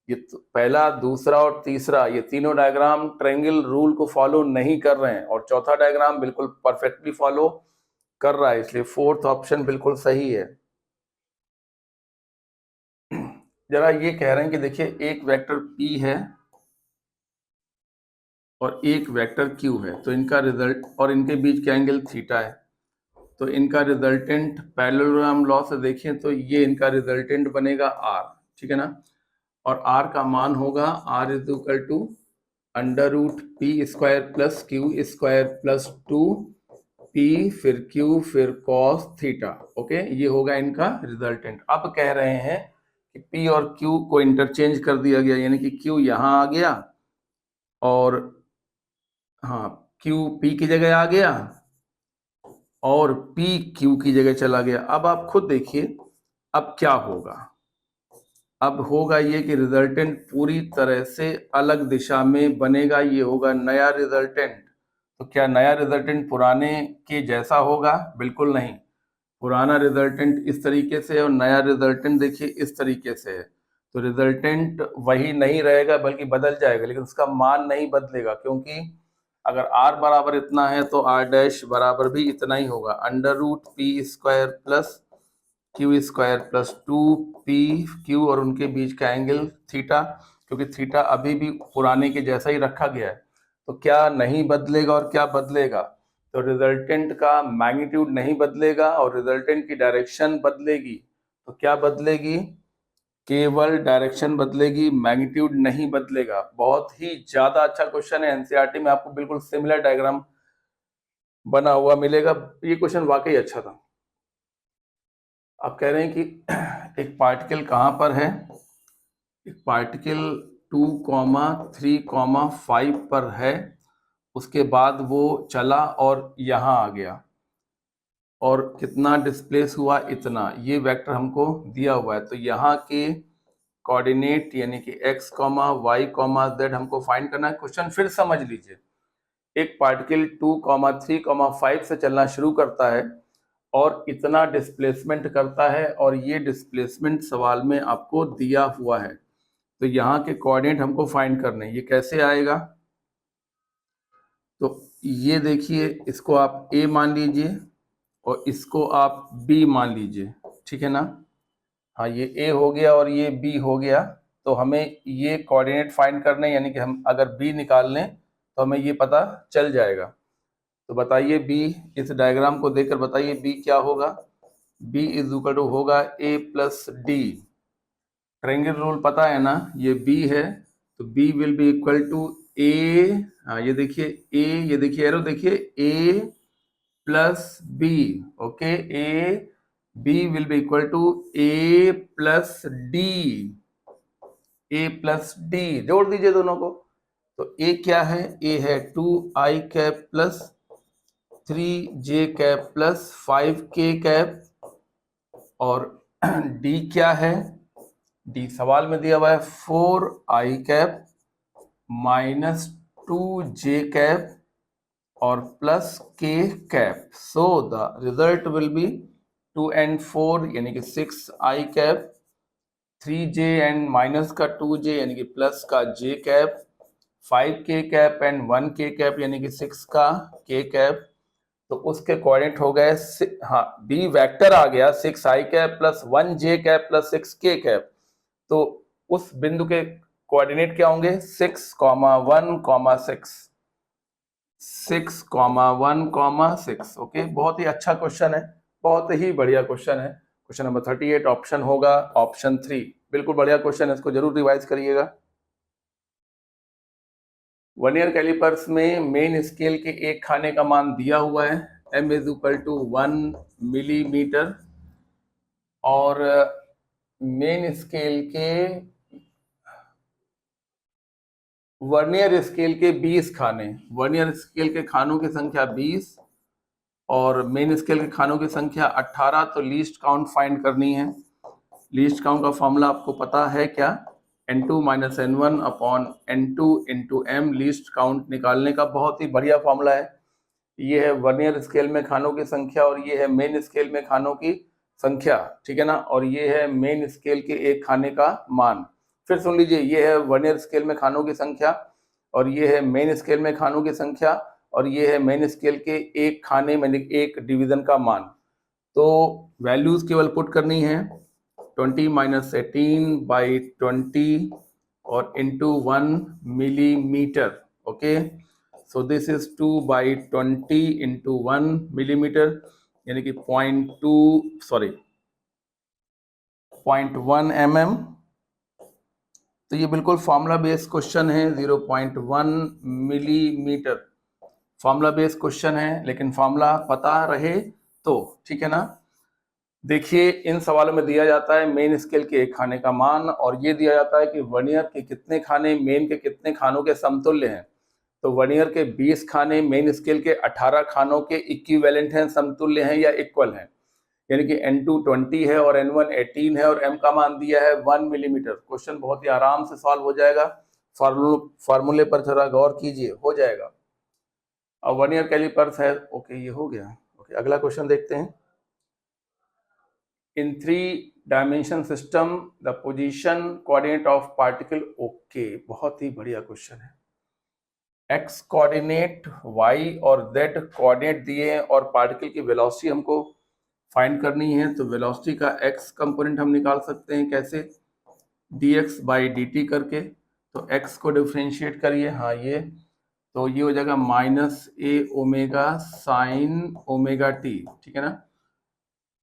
ये तो पहला, दूसरा और तीसरा, ये तीनों डायग्राम ट्रायंगल रूल को फॉलो नहीं कर रहे हैं, और चौथा डायग्राम बिल्कुल परफेक्टली फॉलो कर रहा है, इसलिए फोर्थ ऑप्शन बिल्कुल सही है। जरा ये कह रहे हैं कि देखिए, एक वेक्टर P है और एक वेक्टर Q है, तो इनका रिजल्ट, और इनके बीच का एंगल थीटा है, तो इनका रिजल्टेंट पैरेललोग्राम लॉ से देखें तो ये इनका रिजल्टेंट बनेगा R, ठीक है ना। और R का मान होगा R is equal to under root p square plus q square plus 2p फिर q फिर cos थीटा। ओके, ये होगा इनका रिजल्टेंट। अब कह रहे हैं कि p और q को इंटरचेंज कर दिया गया, यानी कि q यहाँ आ गया और हाँ, q p की जगह आ गया और p q की जगह चला गया। अब आप खुद देखिए अब क्या होगा। अब होगा ये कि रिजल्टेंट पूरी तरह से अलग दिशा में बनेगा, ये होगा नया रिजल्टेंट। तो क्या नया रिजल्टेंट पुराने के जैसा होगा? बिल्कुल नहीं। पुराना रिजल्टेंट इस तरीके से है और नया रिजल्टेंट देखिए इस तरीके से है, तो रिजल्टेंट वही नहीं रहेगा बल्कि बदल जाएगा, लेकिन उसका मान नहीं बदलेगा, क्योंकि अगर r बराबर इतना है तो r डैश बराबर भी इतना ही होगा, under root p square plus q square plus 2p और उनके बीच का एंगल थीटा, क्योंकि थीटा अभी भी पुराने के जैसा ही रखा गया है। तो क्या नहीं बदलेगा और क्या बदलेगा? तो रिजल्टेंट का मैग्नीट्यूड नहीं बदलेगा और रिजल्टेंट की डायरेक्शन बदलेगी। तो क्या बदलेगी? केवल डायरेक्शन बदलेगी, मैग्नीट्यूड नहीं बदलेगा। बहुत ही ज्यादा अच्छा क्वेश्चन है, एनसीईआरटी में आपको बिल्कुल सिमिलर डायग्राम बना हुआ मिलेगा। ये क्वेश्चन वाकई अच्छा था। आप कह रहे हैं कि एक पार्टिकल कहाँ पर है? एक पार्टिकल 2,3,5 पर है, उसके बाद वो चला और यहाँ आ गया और कितना डिस्प्लेस हुआ, इतना। ये वेक्टर हमको दिया हुआ है, तो यहाँ के कोऑर्डिनेट यानी कि x, y, z हमको फाइंड करना है। क्वेश्चन फिर समझ लीजिए, एक पार्टिकल 2,3,5 से चलना शुरू करता है और इतना डिस्प्लेसमेंट करता है, और ये डिस्प्लेसमेंट सवाल में आपको दिया हुआ है, तो यहाँ के कोऑर्डिनेट हमको फाइंड करने हैं। ये कैसे आएगा? तो ये देखिए, इसको आप a मान लीजिए और इसको आप b मान लीजिए, ठीक है ना। हाँ, ये a हो गया और ये b हो गया, तो हमें ये कोऑर्डिनेट फाइंड करने, यानी कि हम अगर b निकाल लें तो हमें ये पता चल जाएगा। तो बताइए b, इस डायग्राम को देखकर बताइए b क्या होगा। b इज इक्वल टू होगा a plus d. Triangle rule पता है ना, ये b है तो b will be equal to a, हाँ ये देखिए a, ये देखिए एरो देखिए, a plus b। Okay, a b will be equal to a plus d. a plus d जोड़ दीजिए दोनों को, तो a क्या है? a है 2i cap plus 3j cap plus 5k cap, और d क्या है? d सवाल में दिया हुआ है 4i cap minus 2j cap और plus k cap. So the result will be 2 and 4 यानी कि 6i cap, 3j and minus का 2j यानी कि प्लस का j cap, 5k cap and 1k cap यानी कि 6 का k कैप। तो उसके कोऑर्डिनेट हो गए, हाँ b वेक्टर आ गया 6i cap plus 1j cap plus 6k cap, तो उस बिंदु के कोऑर्डिनेट क्या होंगे? 6,1,6, 6,1,6। ओके, बहुत ही अच्छा क्वेश्चन है, बहुत ही बढ़िया क्वेश्चन है। क्वेश्चन नंबर 38 ऑप्शन होगा ऑप्शन 3। बिल्कुल बढ़िया क्वेश्चन है, इसको जरूर रिवाइज करिएगा। वर्नियर कैलिपर्स में मेन स्केल के एक खाने का मान दिया हुआ है, m is equal to 1 millimetre, और मेन स्केल के वर्नियर स्केल के 20 खाने, वर्नियर स्केल के खानों की संख्या 20 और मेन स्केल के खानों की संख्या 18। तो लीस्ट काउंट फाइंड करनी है। लीस्ट काउंट का फॉर्मूला आपको पता है क्या? n2 minus n1 upon n2 into m। Least count निकालने का बहुत ही बढ़िया फॉर्मूला है। ये है वर्नियर स्केल में खानों की संख्या और ये है मेन स्केल में खानों की संख्या, ठीक है ना। और ये है मेन स्केल के एक खाने का मान। फिर सुन लीजिए, ये है वर्नियर स्केल में खानों की संख्या और ये है मेन स्केल में खानों की संख्या और ये है मेन स्केल के एक खाने में एक डिवीजन का मान। तो वैल्यूज केवल पुट करनी है, 20 माइनस 18 बाई 20 और into 1 millimetre. Okay, so this is 2 by 20 into 1 millimetre, यानी कि 0.1 mm। तो ये बिल्कुल फॉर्मूला बेस्ड क्वेश्चन है, 0.1 मिलीमीटर फॉर्मूला बेस्ड क्वेश्चन है, लेकिन फॉर्मूला पता रहे तो ठीक है ना। देखिए, इन सवालों में दिया जाता है मेन स्केल के एक खाने का मान और ये दिया जाता है कि वर्नियर के कितने खाने मेन के कितने खानों के समतुल्य हैं। तो वर्नियर के 20 खाने मेन स्केल के 18 खानों के इक्विवेलेंट हैं, समतुल्य हैं या इक्वल हैं, यानी कि n2 20 है और n1 18 है और m का मान दिया है 1 मिलीमीटर। क्वेश्चन बहुत ही आराम से सॉल्व हो जाएगा। फार्मूले पर थोड़ा गौर कीजिए, हो जाएगा। अब वर्नियर कैलिपर्स है, ओके ये हो गया। ओके, अगला क्वेश्चन देखते हैं। इन 3-dimension system the position coordinate of particle, okay बहुत ही बढ़िया क्वेश्चन है। x कोऑर्डिनेट, y और z कोऑर्डिनेट दिए हैं और पार्टिकल की वेलोसिटी हमको फाइंड करनी है। तो वेलोसिटी का x कंपोनेंट हम निकाल सकते हैं कैसे? dx बाई dt करके। तो x को डिफ्रेंशिएट करिए, हाँ ये, तो ये हो जाएगा minus a omega sine omega t, ठीक है ना।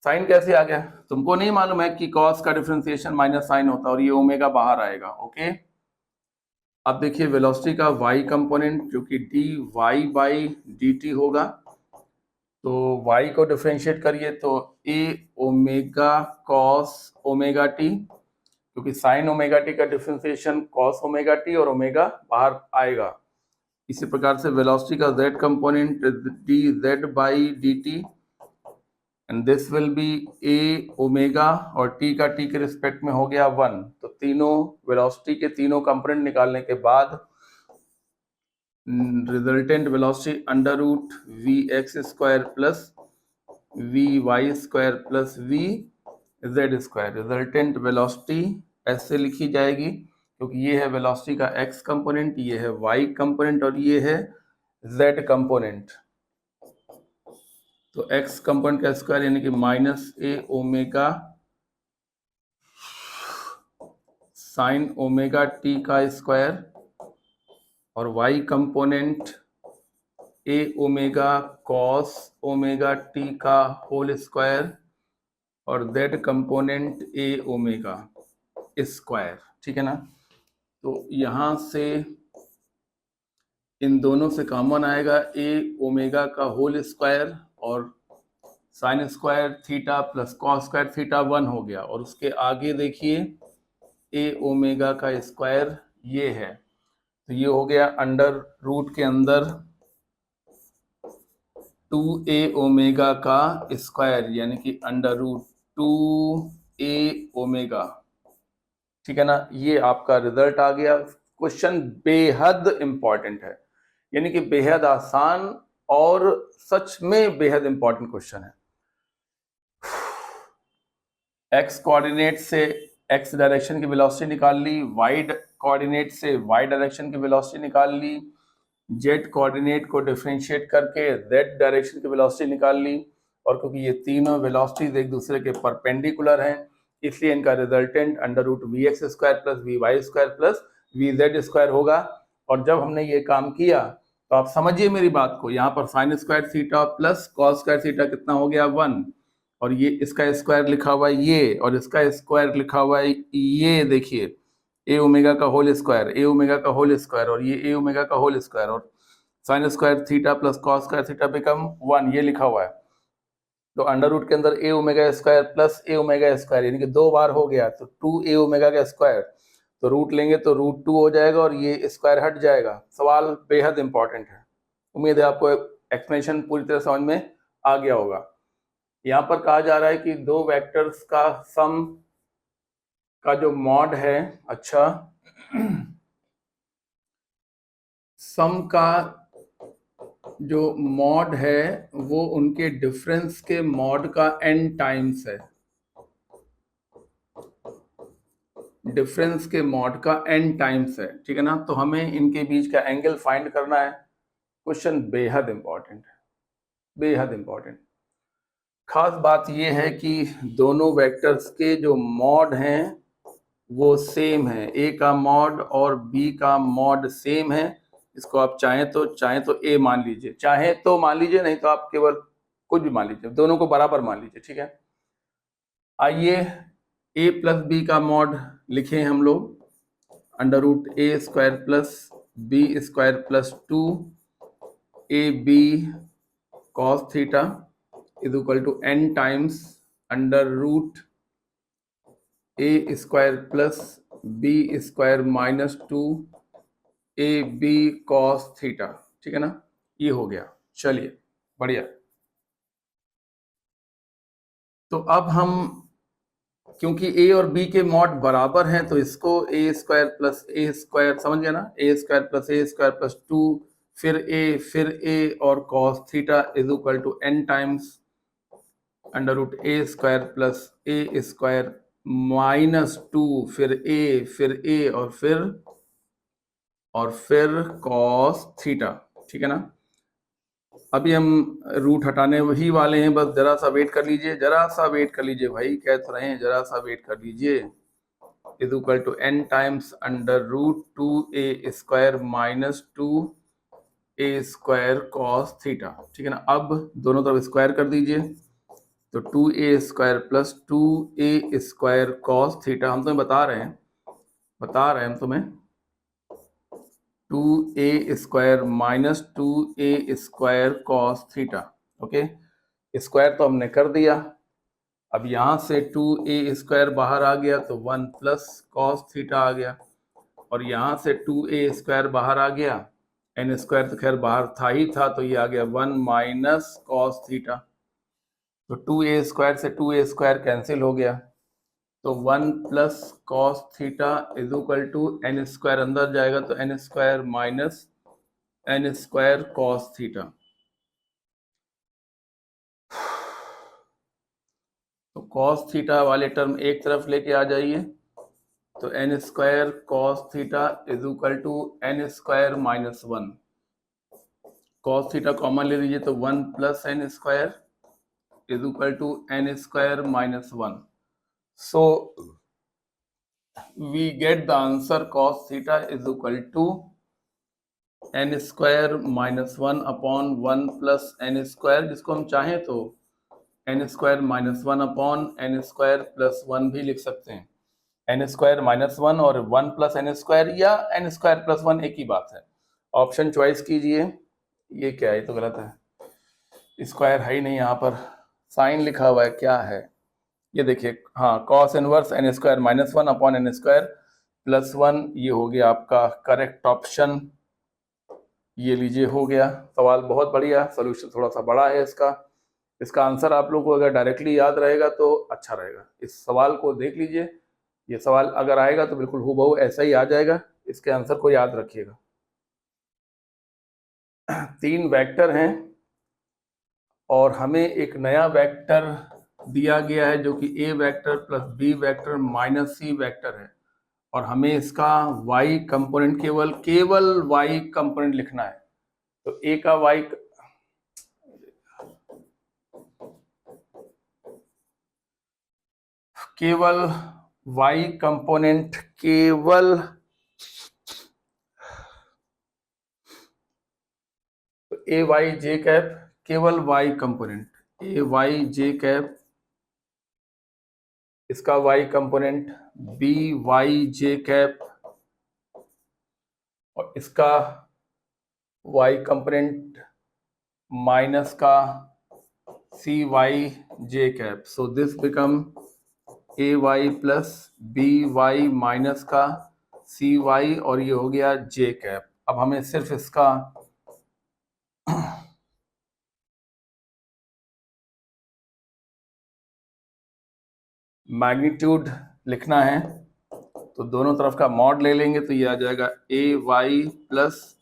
साइन कैसे आ गया? तुमको नहीं मालूम है कि कॉस का डिफरेंशिएशन माइनस साइन होता है और ये ओमेगा बाहर आएगा। ओके, अब देखिए वेलोसिटी का y कंपोनेंट जो कि dy बाई dt होगा। तो y को डिफरेंशिएट करिए तो a omega cos omega t, क्योंकि साइन ओमेगा टी का डिफरेंशिएशन कॉस ओमेगा टी और ओमेगा बाहर आएगा। इसी प्रकार से वेलोसिटी का z component dz by dt and this will be a omega और t का t के रिस्पेक्ट में हो गया 1। तो तीनों वेलोसिटी के तीनों कंपोनेंट निकालने के बाद resultant velocity under root v x square plus v y square plus v z square. Resultant velocity ऐसे लिखी जाएगी क्योंकि ये है वेलोसिटी का x कंपोनेंट, ये है y कंपोनेंट और ये है z कंपोनेंट। तो x कंपोनेंट का स्क्वायर यानी कि minus a omega sine omega t का स्क्वायर और y component a omega cos omega t का होल स्क्वायर और z component a omega square, ठीक है ना। तो यहाँ से इन दोनों से कॉमन आएगा a ओमेगा का होल स्क्वायर और sine square theta plus cos square theta 1 हो गया। और उसके आगे देखिए a ओमेगा का स्क्वायर ये है, तो ये हो गया अंडर रूट के अंदर 2a ओमेगा का स्क्वायर यानी कि अंडर रूट 2a ओमेगा, ठीक है ना। ये आपका रिजल्ट आ गया। क्वेश्चन बेहद इंपॉर्टेंट है, यानी कि बेहद आसान और सच में बेहद इंपॉर्टेंट क्वेश्चन है। x कोऑर्डिनेट से x डायरेक्शन की वेलोसिटी निकाल ली, y कोऑर्डिनेट से y डायरेक्शन की वेलोसिटी निकाल ली, z कोऑर्डिनेट को डिफरेंशिएट करके z डायरेक्शन की वेलोसिटी निकाल ली। और क्योंकि ये तीनों वेलोसिटीज एक दूसरे के परपेंडिकुलर हैं, इसलिए इनका resultant under root v x square plus v y square plus v z square होगा। और जब हमने ये काम किया तो आप समझिए मेरी बात को, यहाँ पर sine square theta plus cos square theta कितना हो गया 1, और ये इसका स्क्वायर लिखा हुआ है ये, और इसका स्क्वायर लिखा हुआ है ये। देखिए ए ओमेगा का होल स्क्वायर, ए ओमेगा का होल स्क्वायर, और ये ए ओमेगा का होल स्क्वायर, और sine square theta plus cos square theta become 1, ये लिखा हुआ है। तो अंडर रूट के अंदर ए ओमेगा स्क्वायर प्लस ए ओमेगा स्क्वायर, यानी कि 2 बार हो गया, तो 2 ए ओमेगा का स्क्वायर, तो रूट लेंगे तो √2 हो जाएगा और ये स्क्वायर हट जाएगा। सवाल बेहद इंपॉर्टेंट है, उम्मीद है आपको एक्सप्लेनेशन पूरी तरह समझ में आ गया होगा। यहाँ पर कहा जा रहा है कि दो वेक्टर्स का सम का जो मॉड है, अच्छा सम का जो मॉड है वो उनके डिफरेंस के मॉड का n टाइम्स है, डिफरेंस के मॉड का n टाइम्स है, ठीक है ना। तो हमें इनके बीच का एंगल फाइंड करना है। क्वेश्चन बेहद इंपॉर्टेंट है, बेहद इंपॉर्टेंट। खास बात यह है कि दोनों वेक्टर्स के जो मॉड हैं वो सेम है, ए का मॉड और बी का मॉड सेम है। इसको आप चाहें तो ए मान लीजिए, चाहे तो मान लीजिए, नहीं तो आप केवल कुछ भी मान लीजिए, दोनों को बराबर मान लीजिए, ठीक है। आइए ए प्लस बी का मॉड लिखें हम लोग, under root a square plus b square plus 2 a b cos theta is equal to n times under root a square plus b square minus 2 a b cos theta, ठीक है ना। ये हो गया, चलिए बढ़िया। तो अब हम, क्योंकि ए और बी के मॉड बराबर हैं, तो इसको a square plus a square, समझ गया ना, a square plus a square plus 2 फिर ए और cos theta is equal to n times under root a square plus a square minus 2 फिर ए और फिर कॉस थीटा, ठीक है ना। अभी हम रूट हटाने वही वाले हैं, बस जरा सा वेट कर लीजिए, जरा सा वेट कर लीजिए भाई, कह तो रहे हैं जरा सा वेट कर लीजिए। Is equal to n times under root 2a square minus 2a square cos theta, ठीक है ना। अब दोनों तरफ स्क्वायर कर दीजिए, तो 2a square plus 2a square cos theta, हम तुम्हें बता रहे हैं हम तुम्हें 2a square minus 2a square cos theta, okay. Square तो हमने कर दिया, अब यहाँ से 2a स्क्वायर बाहर आ गया तो 1 प्लस कॉस थीटा आ गया, और यहाँ से 2a स्क्वायर बाहर आ गया, n स्क्वायर तो खैर बाहर था ही था, तो ये आ गया 1 माइनस कॉस थीटा। तो 2a स्क्वायर से 2a स्क्वायर कैंसिल हो गया, तो 1 plus cos theta is equal to n square अंदर जाएगा तो n square minus n square cos theta. तो कॉस थीटा वाले टर्म एक तरफ लेके आ जाइए, तो n square cos theta is equal to n square minus 1, cos theta common ले लीजिए तो 1 plus n square is equal to n square minus 1। So we get the answer cos theta is equal to n square minus 1 upon 1 plus n square, जिसको हम चाहें तो n square minus 1 upon n square plus 1 भी लिख सकते हैं। n square minus 1 और 1 plus n square या n स्क्वायर प्लस 1 एक ही बात है, ऑप्शन चॉइस कीजिए। ये क्या है, ये तो गलत है, स्क्वायर है ही नहीं, यहाँ पर साइन लिखा हुआ है, क्या है ये देखिए, हाँ cos inverse n square minus 1 upon n square plus 1, ये हो गया आपका करेक्ट ऑप्शन, ये लीजिए हो गया। सवाल बहुत बढ़िया, सोल्यूशन थोड़ा सा बड़ा है इसका आंसर आप लोग को अगर डायरेक्टली याद रहेगा तो अच्छा रहेगा। इस सवाल को देख लीजिए, ये सवाल अगर आएगा तो बिल्कुल हूबहू ऐसा ही आ जाएगा, इसके आंसर को याद रखिएगा। 3 वेक्टर हैं और हमें एक नया वेक्टर दिया गया है जो कि a vector plus b vector minus c vector है, और हमें इसका y कंपोनेंट केवल y कंपोनेंट लिखना है। तो a का y केवल y कंपोनेंट, केवल ए वाई जे कैप, केवल y component, A Y J cap, इसका y component B Y J cap, और इसका y कंपोनेंट माइनस का C Y J cap, so this become A Y plus B Y minus का C Y, और ये हो गया जे कैप। अब हमें सिर्फ इसका मैग्नीट्यूड लिखना है, तो दोनों तरफ का मॉड ले लेंगे, तो ये आ जाएगा A Y plus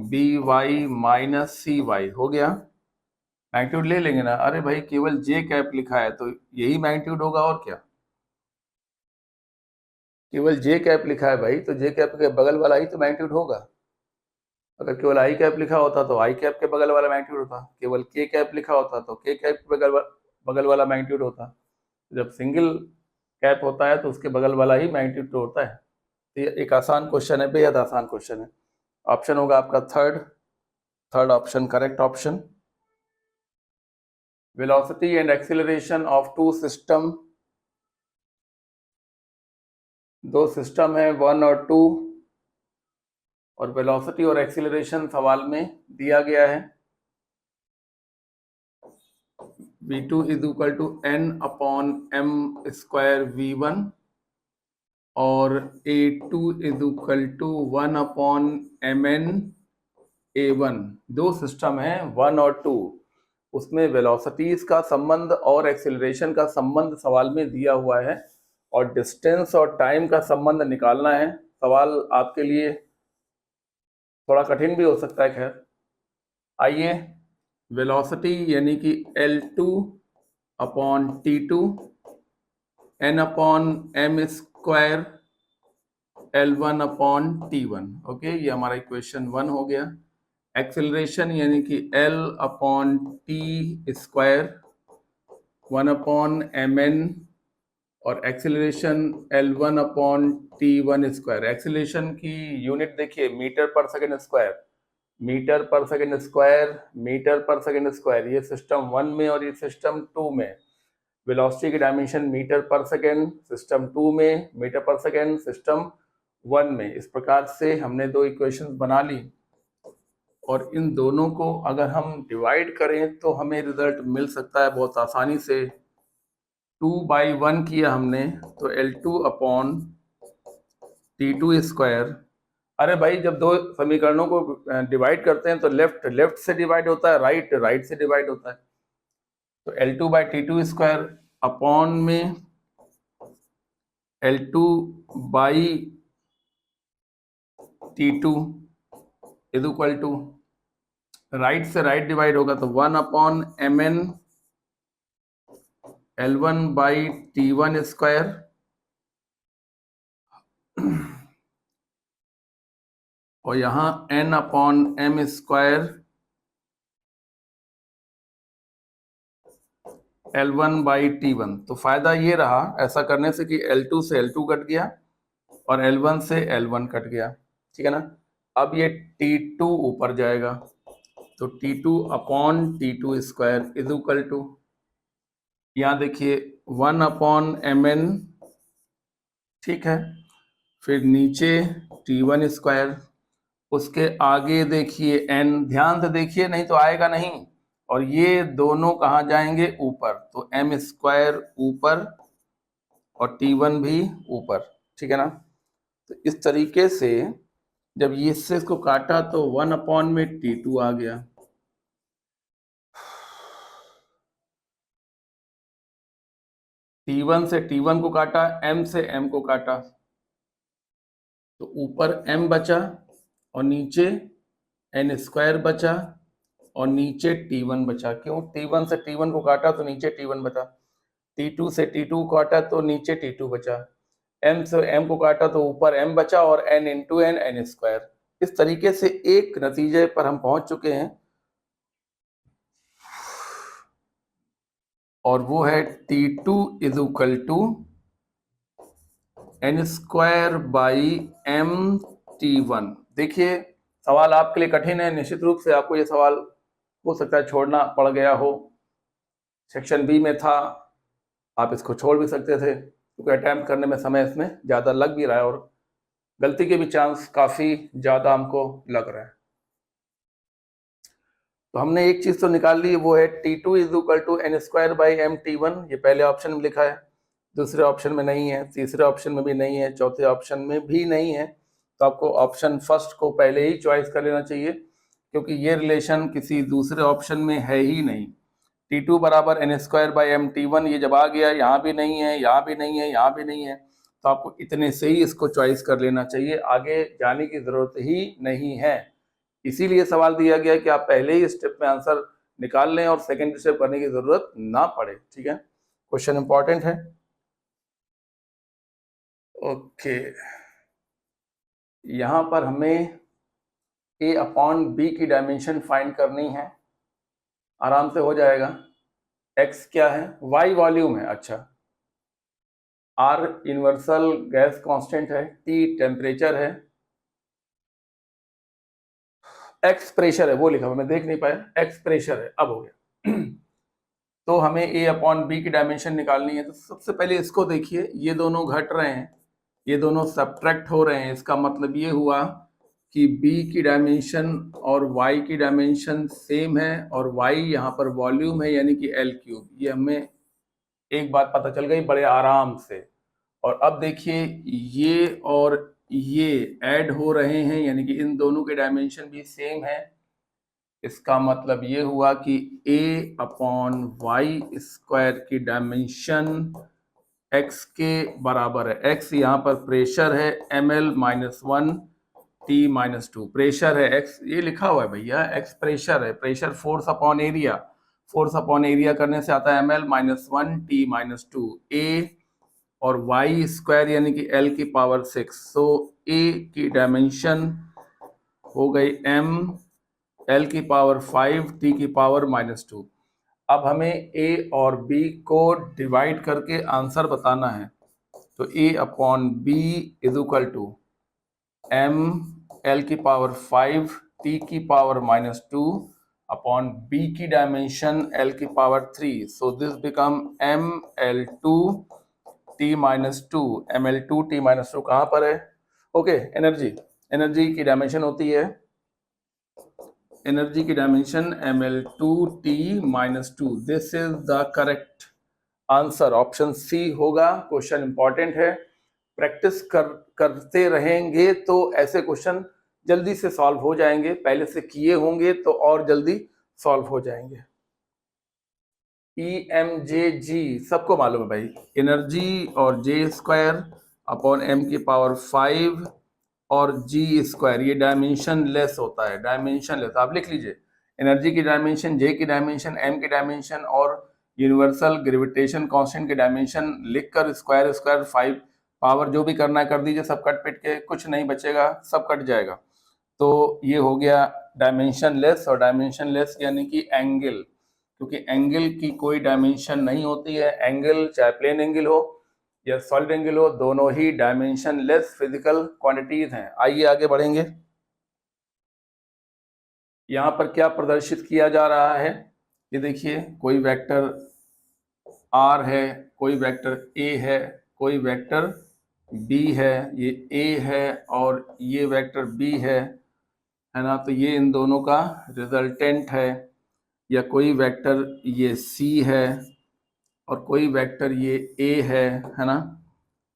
B Y minus C Y, हो गया। मैग्नीट्यूड ले लेंगे ना, अरे भाई केवल जे कैप लिखा है तो यही मैग्नीट्यूड होगा और क्या, केवल जे कैप लिखा है भाई, तो जे कैप के बगल वाला ही तो मैग्नीट्यूड होगा। अगर केवल आई कैप लिखा होता तो आई कैप के बगल वाला मैग्नीट्यूड होता, केवल के कैप लिखा होता तो के कैप के बगल वाला मैग्नीट्यूड होता। जब सिंगल कैप होता है तो उसके बगल वाला ही मैग्नीट्यूड होता है। तो ये एक आसान क्वेश्चन है, बेहद आसान क्वेश्चन है। ऑप्शन होगा आपका third option correct option. Velocity and acceleration of two system, दो सिस्टम है 1 और 2, और वेलोसिटी और एक्सीलरेशन सवाल में दिया गया है। v2 is equal to n upon m square v1 और a2 is equal to 1 upon mn a1। दो सिस्टम है 1 और 2, उसमें वेलोसिटीज का संबंध और एक्सीलरेशन का संबंध सवाल में दिया हुआ है, और डिस्टेंस और टाइम का संबंध निकालना है। सवाल आपके लिए थोड़ा कठिन भी हो सकता है, खैर आइए। वेलोसिटी यानी कि L2 upon T2 n upon m square L1 upon T1, okay, ये हमारा इक्वेशन 1 हो गया। एक्सेलरेशन यानी कि L upon T square 1 upon mn, और acceleration L1 upon T1 square. Acceleration की यूनिट देखिए metre per second square, metre per second square, metre per second square, ये सिस्टम 1 में और ये सिस्टम 2 में। वेलोसिटी की dimension metre per second system 2 में, मीटर पर सेकेंड सिस्टम 1 में। इस प्रकार से हमने दो इक्वेशंस बना ली, और इन दोनों को अगर हम डिवाइड करें तो हमें रिजल्ट मिल सकता है बहुत आसानी से। 2/1 किया हमने तो L2 अपॉन T2 स्क्वायर। अरे भाई जब दो समीकरणों को डिवाइड करते हैं तो लेफ्ट लेफ्ट से डिवाइड होता है, राइट राइट से डिवाइड होता है। तो L2 by T2 square upon में L2 by T2 is equal to, right से राइट डिवाइड होगा तो 1 upon mn L1 by T1 square, और यहाँ n upon m square L1 by T1। तो फायदा ये रहा ऐसा करने से कि L2 से L2 कट गया और L1 से L1 कट गया, ठीक है ना। अब ये T2 ऊपर जाएगा, तो T2 upon T2 square is equal to, यहाँ देखिए 1 अपॉन mn, ठीक है, फिर नीचे T1 स्क्वायर, उसके आगे देखिए n, ध्यान से देखिए नहीं तो आएगा नहीं, और ये दोनों कहाँ जाएंगे ऊपर, तो m स्क्वायर ऊपर और T1 भी ऊपर, ठीक है ना। तो इस तरीके से जब ये इससे इसको काटा तो 1 अपॉन में T2 आ गया, T1 से T1 को काटा, m से m को काटा, तो ऊपर m बचा और नीचे n स्क्वायर बचा और नीचे T1 बचा। क्यों, T1 से T1 को काटा तो नीचे T1 बचा, T2 से T2 को काटा तो नीचे T2 बचा, m से m को काटा तो ऊपर m बचा और n into n, n square. इस तरीके से एक नतीजे पर हम पहुंच चुके हैं, और वो है T2 is equal to n square by m T1। देखिए सवाल आपके लिए कठिन है, निश्चित रूप से आपको ये सवाल हो सकता है छोड़ना पड़ गया हो, सेक्शन बी में था, आप इसको छोड़ भी सकते थे क्योंकि अटैम्प्ट करने में समय इसमें ज़्यादा लग भी रहा है और गलती के भी चांस काफी ज्यादा हमको लग रहा है। तो हमने एक चीज तो निकाल ली, वो है T2 is equal to N square by M T1, ये पहले ऑप्शन में लिखा है, दूसरे ऑप्शन में नहीं है, तीसरे ऑप्शन में भी नहीं है, चौथे ऑप्शन में भी नहीं है। तो आपको ऑप्शन फर्स्ट को पहले ही चॉइस कर लेना चाहिए, क्योंकि ये रिलेशन किसी दूसरे ऑप्शन में है ही नहीं। T2 बराबर N square by M T1, ये जब आ गया, यहाँ भी नहीं है, यहाँ भी नहीं है, यहाँ भी नहीं है, तो आपको इतने से ही इसको चॉइस कर लेना चाहिए, आगे जाने की जरूरत ही नहीं है। इसीलिए सवाल दिया गया कि आप पहले ही स्टेप में आंसर निकाल लें और सेकेंड स्टेप करने की जरूरत ना पड़े। ठीक है, क्वेश्चन इंपॉर्टेंट है। ओके, यहां पर हमें a अपॉन b की डायमेंशन फाइंड करनी है, आराम से हो जाएगा। x क्या है, y वॉल्यूम है, अच्छा, r यूनिवर्सल गैस कांस्टेंट है, t टेम्परेचर है, x प्रेशर है, वो लिखा हुआ मैं देख नहीं पाया, x प्रेशर है, अब हो गया। तो हमें a अपॉन बी की डायमेंशन निकालनी है। तो सबसे पहले इसको देखिए, ये दोनों घट रहे हैं, ये दोनों सब्ट्रैक्ट हो रहे हैं, इसका मतलब ये हुआ कि b की डायमेंशन और y की डायमेंशन सेम है, और y यहाँ पर वॉल्यूम है, यानी कि L क्यूब। ये हमें एक बात पता चल गई बड़े आराम से। और अब देखिए, ये और ये ऐड हो रहे हैं, यानी कि इन दोनों के डायमेंशन भी सेम है। इसका मतलब ये हुआ कि a अपॉन वाई स्क्वायर की डायमेंशन x के बराबर है। x यहाँ पर प्रेशर है, ml-1 T-2, प्रेशर है x, ये लिखा हुआ है भैया, x प्रेशर है, pressure force upon area, force upon area करने से आता है ml-1 T-2 a, और y स्क्वायर यानी कि l की पावर 6। सो a की डायमेंशन हो गई m, l की पावर 5, t की पावर -2। अब हमें a और b को डिवाइड करके आंसर बताना है। तो a upon B is equal to m l की पावर 5 t की पावर -2 अपॉन b की डायमेंशन l की power 3। So this become ml2 t-2, ml2 t-2 कहाँ पर है? ओके, एनर्जी, एनर्जी की डायमेंशन होती है, एनर्जी की dimension ml2t-2। This is the correct answer, option C होगा। क्वेश्चन इंपॉर्टेंट है, प्रैक्टिस करते रहेंगे तो ऐसे क्वेश्चन जल्दी से सॉल्व हो जाएंगे, पहले से किए होंगे तो और जल्दी सॉल्व हो जाएंगे। EMJG सबको मालूम है भाई, एनर्जी और जे स्क्वायर अपॉन m की पावर 5 और जी स्क्वायर, ये डायमेंशन लेस होता है, डायमेंशन लेस आप लिख लीजिए, एनर्जी की डायमेंशन, जे की डायमेंशन, एम की डायमेंशन और यूनिवर्सल ग्रेविटेशन कांस्टेंट की डायमेंशन लिखकर स्क्वायर स्क्वायर 5 पावर जो भी करना है कर दीजिए, सब कट पिट के कुछ नहीं बचेगा, सब कट जाएगा। तो ये हो गया डायमेंशन लेस, और डायमेंशन लेस यानी कि एंगल, क्योंकि एंगल की कोई डायमेंशन नहीं होती है, एंगल चाहे प्लेन एंगल हो या सॉलिड एंगल हो, दोनों ही डायमेंशन लेस फिजिकल क्वांटिटीज हैं। आइए आगे बढ़ेंगे। यहाँ पर क्या प्रदर्शित किया जा रहा है, ये देखिए, कोई वेक्टर r है, कोई वेक्टर a है, कोई वेक्टर b है, ये a है और ये वेक्टर b है ना, तो ये इन दोनों का रिजल्टेंट है। या कोई वेक्टर ये c है और कोई वेक्टर ये a है ना,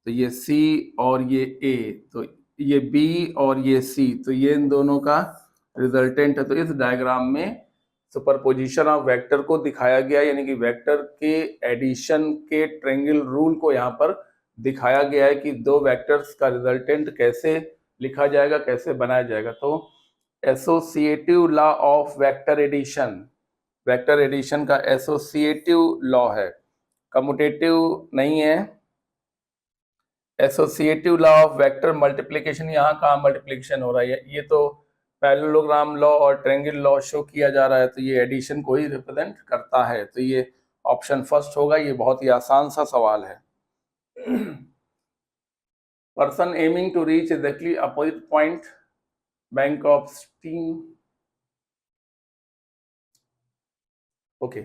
तो ये c और ये a, तो ये b और ये c, तो ये इन दोनों का रिजल्टेंट है। तो इस डायग्राम में सुपरपोजिशन ऑफ वेक्टर को दिखाया गया, यानी कि वेक्टर के एडिशन के ट्रायंगल रूल को यहाँ पर दिखाया गया है कि दो वेक्टर्स का रिजल्टेंट कैसे लिखा जाएगा, कैसे बनाया जाएगा। तो associative law of vector addition, vector addition का एसोसिएटिव लॉ है, कम्यूटेटिव नहीं है। Associative law of vector multiplication, यहाँ कहाँ मल्टीप्लिकेशन हो रहा है, ये तो पैरेललोग्राम लॉ और ट्रायंगल लॉ शो किया जा रहा है, तो ये एडिशन को ही रिप्रेजेंट करता है। तो ये ऑप्शन फर्स्ट होगा, ये बहुत ही आसान सा सवाल है। Person aiming to reach exactly opposite point, bank of stream. Okay,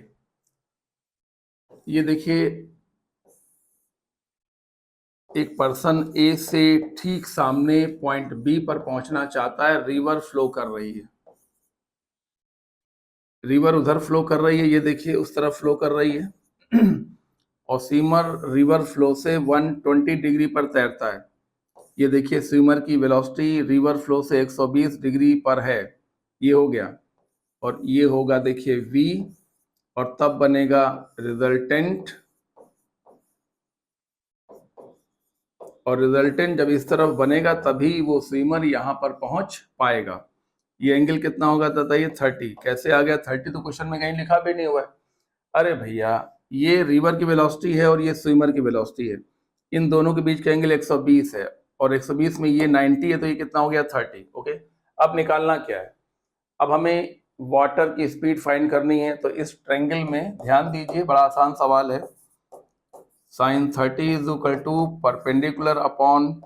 ये देखिए, एक पर्सन ए से ठीक सामने पॉइंट बी पर पहुंचना चाहता है, रिवर फ्लो कर रही है, रिवर उधर फ्लो कर रही है, ये देखिए उस तरफ फ्लो कर रही है और स्विमर रिवर फ्लो से 120 डिग्री पर तैरता है। ये देखिए स्विमर की वेलोसिटी रिवर फ्लो से 120 डिग्री पर है, ये हो गया, और ये होगा देखिए v, और तब बनेगा रिजल्टेंट, और रिजल्टेंट जब इस तरफ बनेगा तभी वो स्विमर यहाँ पर पहुंच पाएगा। ये एंगल कितना होगा बताइए? 30। कैसे आ गया 30? तो क्वेश्चन में कहीं लिखा भी नहीं हुआ है। अरे भैया, ये रिवर की वेलोसिटी है और ये स्विमर की वेलोसिटी है, इन दोनों के बीच का एंगल 120 है, और 120 में ये 90 है, तो ये कितना हो गया? 30। ओके, अब निकालना क्या है? अब हमें वाटर की स्पीड फाइंड करनी है, तो इस ट्रायंगल में ध्यान दीजिए, बड़ा आसान सवाल है। sin 30 is equal to perpendicular upon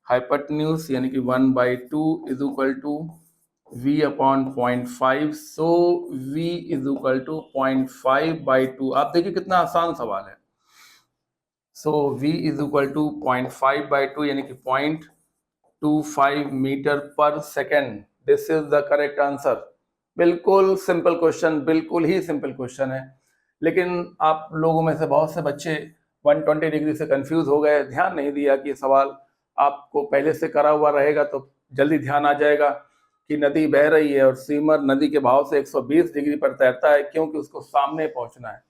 hypotenuse यानी कि 1/2 is equal to v upon 0.5। So v is equal to 0.5/2। आप देखिए कितना आसान सवाल है। So v is equal to 0.5/2 यानी कि 0.25 metre per second. This is the correct answer. बिल्कुल सिंपल क्वेश्चन, बिल्कुल ही सिंपल क्वेश्चन है, लेकिन आप लोगों में से बहुत से बच्चे 120 डिग्री से कंफ्यूज हो गए, ध्यान नहीं दिया कि सवाल आपको पहले से करा हुआ रहेगा तो जल्दी ध्यान आ जाएगा कि नदी बह रही है और स्विमर नदी के बहाव से 120 डिग्री पर तैरता है, क्योंकि उसको सामने पहुंचना है।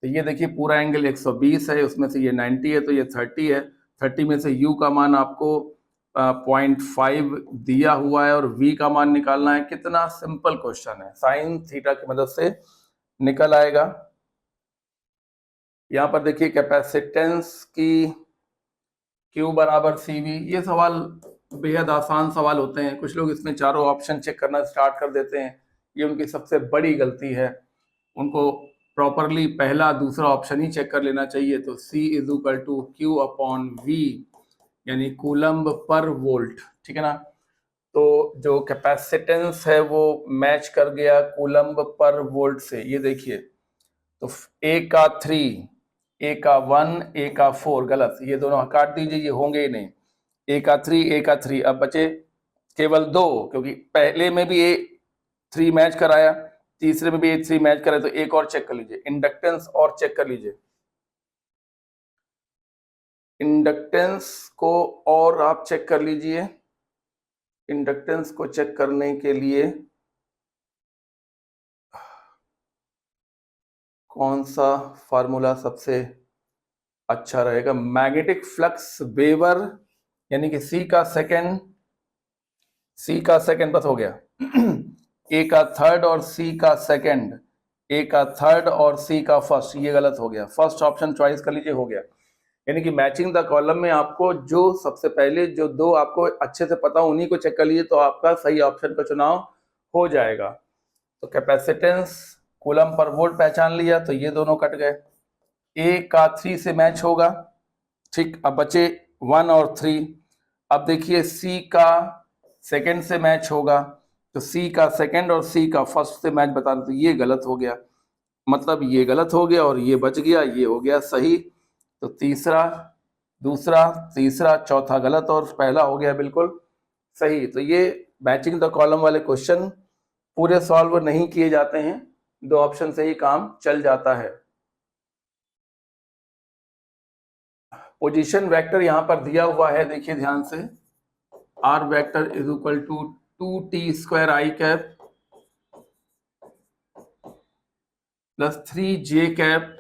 तो ये देखिए पूरा एंगल 120 है, उसमें से ये 90 है, तो ये 30 है। 30 में से u का मान आपको 0.5 दिया हुआ है और v का मान निकालना है। कितना सिंपल क्वेश्चन है, साइन थीटा की मदद से निकल आएगा। यहाँ पर देखिए कैपेसिटेंस की Q बराबर CV। ये सवाल बेहद आसान सवाल होते हैं, कुछ लोग इसमें चारों ऑप्शन चेक करना स्टार्ट कर देते हैं, ये उनकी सबसे बड़ी गलती है। उनको प्रॉपरली पहला दूसरा ऑप्शन ही चेक कर लेना चाहिए। तो C is equal to Q upon V यानी कूलम्ब पर वोल्ट, ठीक है ना। तो जो कैपेसिटेंस है वो मैच कर गया कूलम्ब पर वोल्ट से। ये देखिए, तो A का 3, A का 1, A का 4 गलत, ये दोनों काट दीजिए, ये होंगे ही नहीं। A का 3, A का 3, अब बचे केवल 2, क्योंकि पहले में भी A3 मैच कराया, तीसरे में भी A3 मैच कराया, तो एक और चेक कर लीजिए, इंडक्टेंस और चेक कर लीजिए। इंडक्टेंस को और आप चेक कर लीजिए। इंडक्टेंस को चेक करने के लिए कौन सा फार्मूला सबसे अच्छा रहेगा? मैग्नेटिक फ्लक्स वेबर यानी कि C का सेकंड, बस हो गया A का थर्ड और C का सेकंड, A का थर्ड और C का फर्स्ट, ये गलत हो गया। फर्स्ट ऑप्शन चॉइस कर लीजिए, हो गया। यानी कि मैचिंग द कॉलम में आपको जो सबसे पहले जो दो आपको अच्छे से पता हो उन्हीं को चेक कर लीजिए, तो आपका सही ऑप्शन का चुनाव हो जाएगा। तो कैपेसिटेंस कूलम पर वोल्ट पहचान लिया, तो ये दोनों कट गए। A का 3 से मैच होगा, ठीक। अब बचे 1 और 3। अब देखिए C का सेकंड से मैच होगा, तो C का सेकंड और C का फर्स्ट से मैच बता, तो ये गलत हो गया, मतलब ये गलत हो गया और ये बच गया, ये हो गया सही। तो तीसरा, दूसरा, तीसरा, चौथा गलत और पहला हो गया बिल्कुल सही। तो ये मैचिंग द कॉलम वाले क्वेश्चन पूरे सॉल्व नहीं किए जाते हैं, 2 ऑप्शन से ही काम चल जाता है। पोजीशन वेक्टर यहां पर दिया हुआ है, देखिए ध्यान से, r vector is equal to 2t² i cap plus 3j cap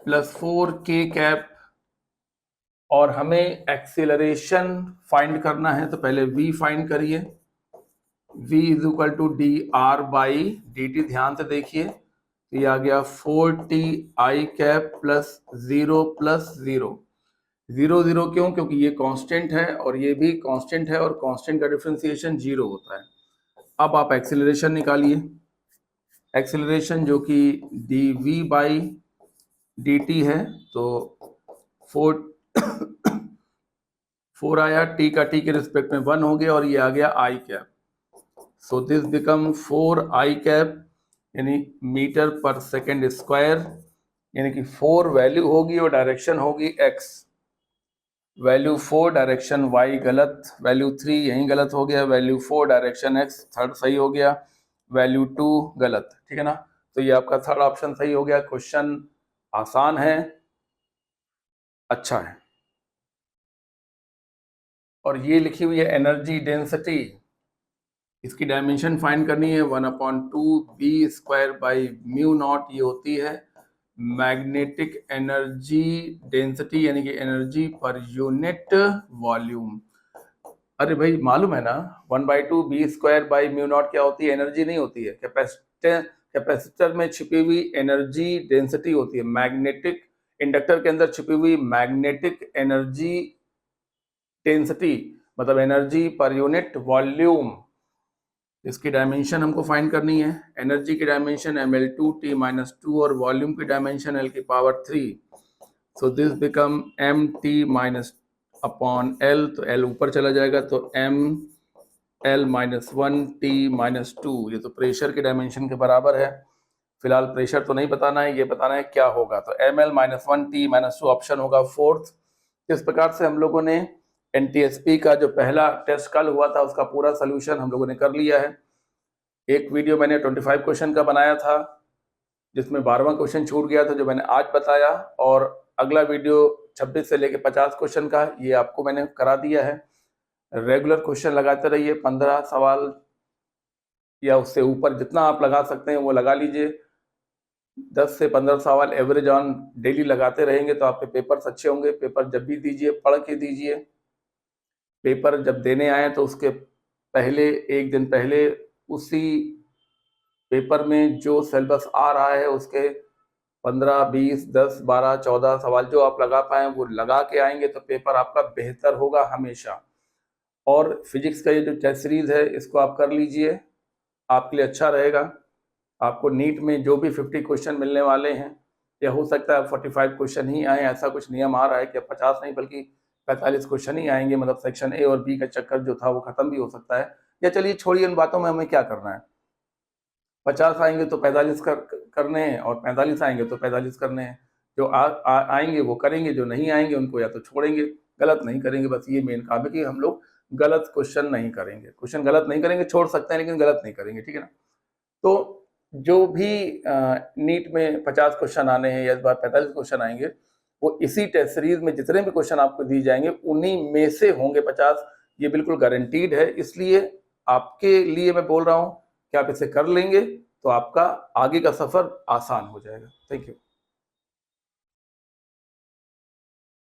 plus 4k cap, और हमें एक्सीलरेशन फाइंड करना है, तो पहले v फाइंड करिए। v is equal to dr/dt, ध्यान से देखिए, तो ये आ गया 4t i cap plus 0 plus 0। 0 0 क्यों? क्योंकि ये कांस्टेंट है और ये भी कांस्टेंट है, और कांस्टेंट का डिफरेंशिएशन 0 होता है। अब आप एक्सीलरेशन निकालिए। एक्सीलरेशन जो कि dv/dt है, तो 4 आया, t का t के रिस्पेक्ट में 1 हो गया, और ये आ गया i cap. So this become 4 i cap यानी मीटर पर सेकेंड स्क्वायर यानी कि 4 वैल्यू होगी और डायरेक्शन होगी x। वैल्यू 4 डायरेक्शन y गलत, वैल्यू 3 यहीं गलत हो गया, वैल्यू 4 डायरेक्शन x थर्ड सही हो गया, वैल्यू 2 गलत, ठीक है ना। तो ये आपका थर्ड ऑप्शन सही हो गया। क्वेश्चन आसान है, अच्छा है। और ये लिखी हुई है एनर्जी डेंसिटी, इसकी डायमेंशन फाइंड करनी है। 1/2 b² / μ0 ये होती है मैग्नेटिक एनर्जी डेंसिटी, यानी कि एनर्जी पर यूनिट वॉल्यूम। अरे भाई मालूम है ना, 1/2 b² / μ0 क्या होती है? एनर्जी नहीं होती है, कैपेसिटर में छिपी हुई एनर्जी डेंसिटी होती है। मैग्नेटिक इंडक्टर के अंदर छिपी हुई मैग्नेटिक एनर्जी डेंसिटी मतलब एनर्जी पर यूनिट वॉल्यूम। इसकी डायमेंशन हमको फाइंड करनी है। एनर्जी की डायमेंशन mL2T-2 और वॉल्यूम की dimension L⁻3। So this become mT-अपॉन L, तो L ऊपर चला जाएगा तो mL-1T-2। ये तो प्रेशर के डायमेंशन के बराबर है। फिलहाल प्रेशर तो नहीं बताना है, ये बताना है क्या होगा। तो mL-1T-2 ऑप्शन होगा फोर्थ। इस प्रकार से हम लोगों ने NTSP का जो पहला टेस्ट कल हुआ था उसका पूरा सोल्यूशन हम लोगों ने कर लिया है। एक वीडियो मैंने 25 क्वेश्चन का बनाया था जिसमें 12वां क्वेश्चन छूट गया था जो मैंने आज बताया, और अगला वीडियो 26 से लेकर 50 क्वेश्चन का ये आपको मैंने करा दिया है। रेगुलर क्वेश्चन लगाते रहिए, 15 सवाल या उससे ऊपर जितना आप लगा सकते हैं वो लगा लीजिए। 10 से 15 सवाल एवरेज ऑन डेली लगाते रहेंगे तो आपके पेपर्स अच्छे होंगे। पेपर जब भी दीजिए पढ़ के दीजिए। पेपर जब देने आए तो उसके पहले एक दिन पहले उसी पेपर में जो सिलेबस आ रहा है उसके 15, 20, 10, 12, 14 सवाल जो आप लगा पाए वो लगा के आएंगे तो पेपर आपका बेहतर होगा हमेशा। और फिजिक्स का ये जो टेस्ट सीरीज है इसको आप कर लीजिए, आपके लिए अच्छा रहेगा। आपको नीट में जो भी 50 क्वेश्चन मिलने वाले हैं, या हो सकता है 45 क्वेश्चन ही आए, ऐसा कुछ नियम आ रहा है कि 50 नहीं बल्कि 45 क्वेश्चन ही आएंगे। मतलब सेक्शन ए और बी का चक्कर जो था वो खत्म भी हो सकता है। या चलिए छोड़िए उन बातों में, हमें क्या करना है। 50 आएंगे तो 45 करने हैं और 45 आएंगे तो 45 करने हैं। जो आएंगे वो करेंगे, जो नहीं आएंगे उनको या तो छोड़ेंगे, गलत नहीं करेंगे। बस ये मेन काम है कि हम लोग गलत क्वेश्चन नहीं करेंगे। क्वेश्चन गलत नहीं करेंगे, छोड़ सकते हैं लेकिन गलत नहीं करेंगे, ठीक है ना। तो जो भी नीट में 50 क्वेश्चन आने हैं या इस बार 45 क्वेश्चन आएंगे, वो इसी टेस्ट सीरीज में जितने भी क्वेश्चन आपको दिए जाएंगे उन्हीं में से होंगे 50। ये बिल्कुल गारंटीड है। इसलिए आपके लिए मैं बोल रहा हूँ कि आप इसे कर लेंगे तो आपका आगे का सफर आसान हो जाएगा। Thank you.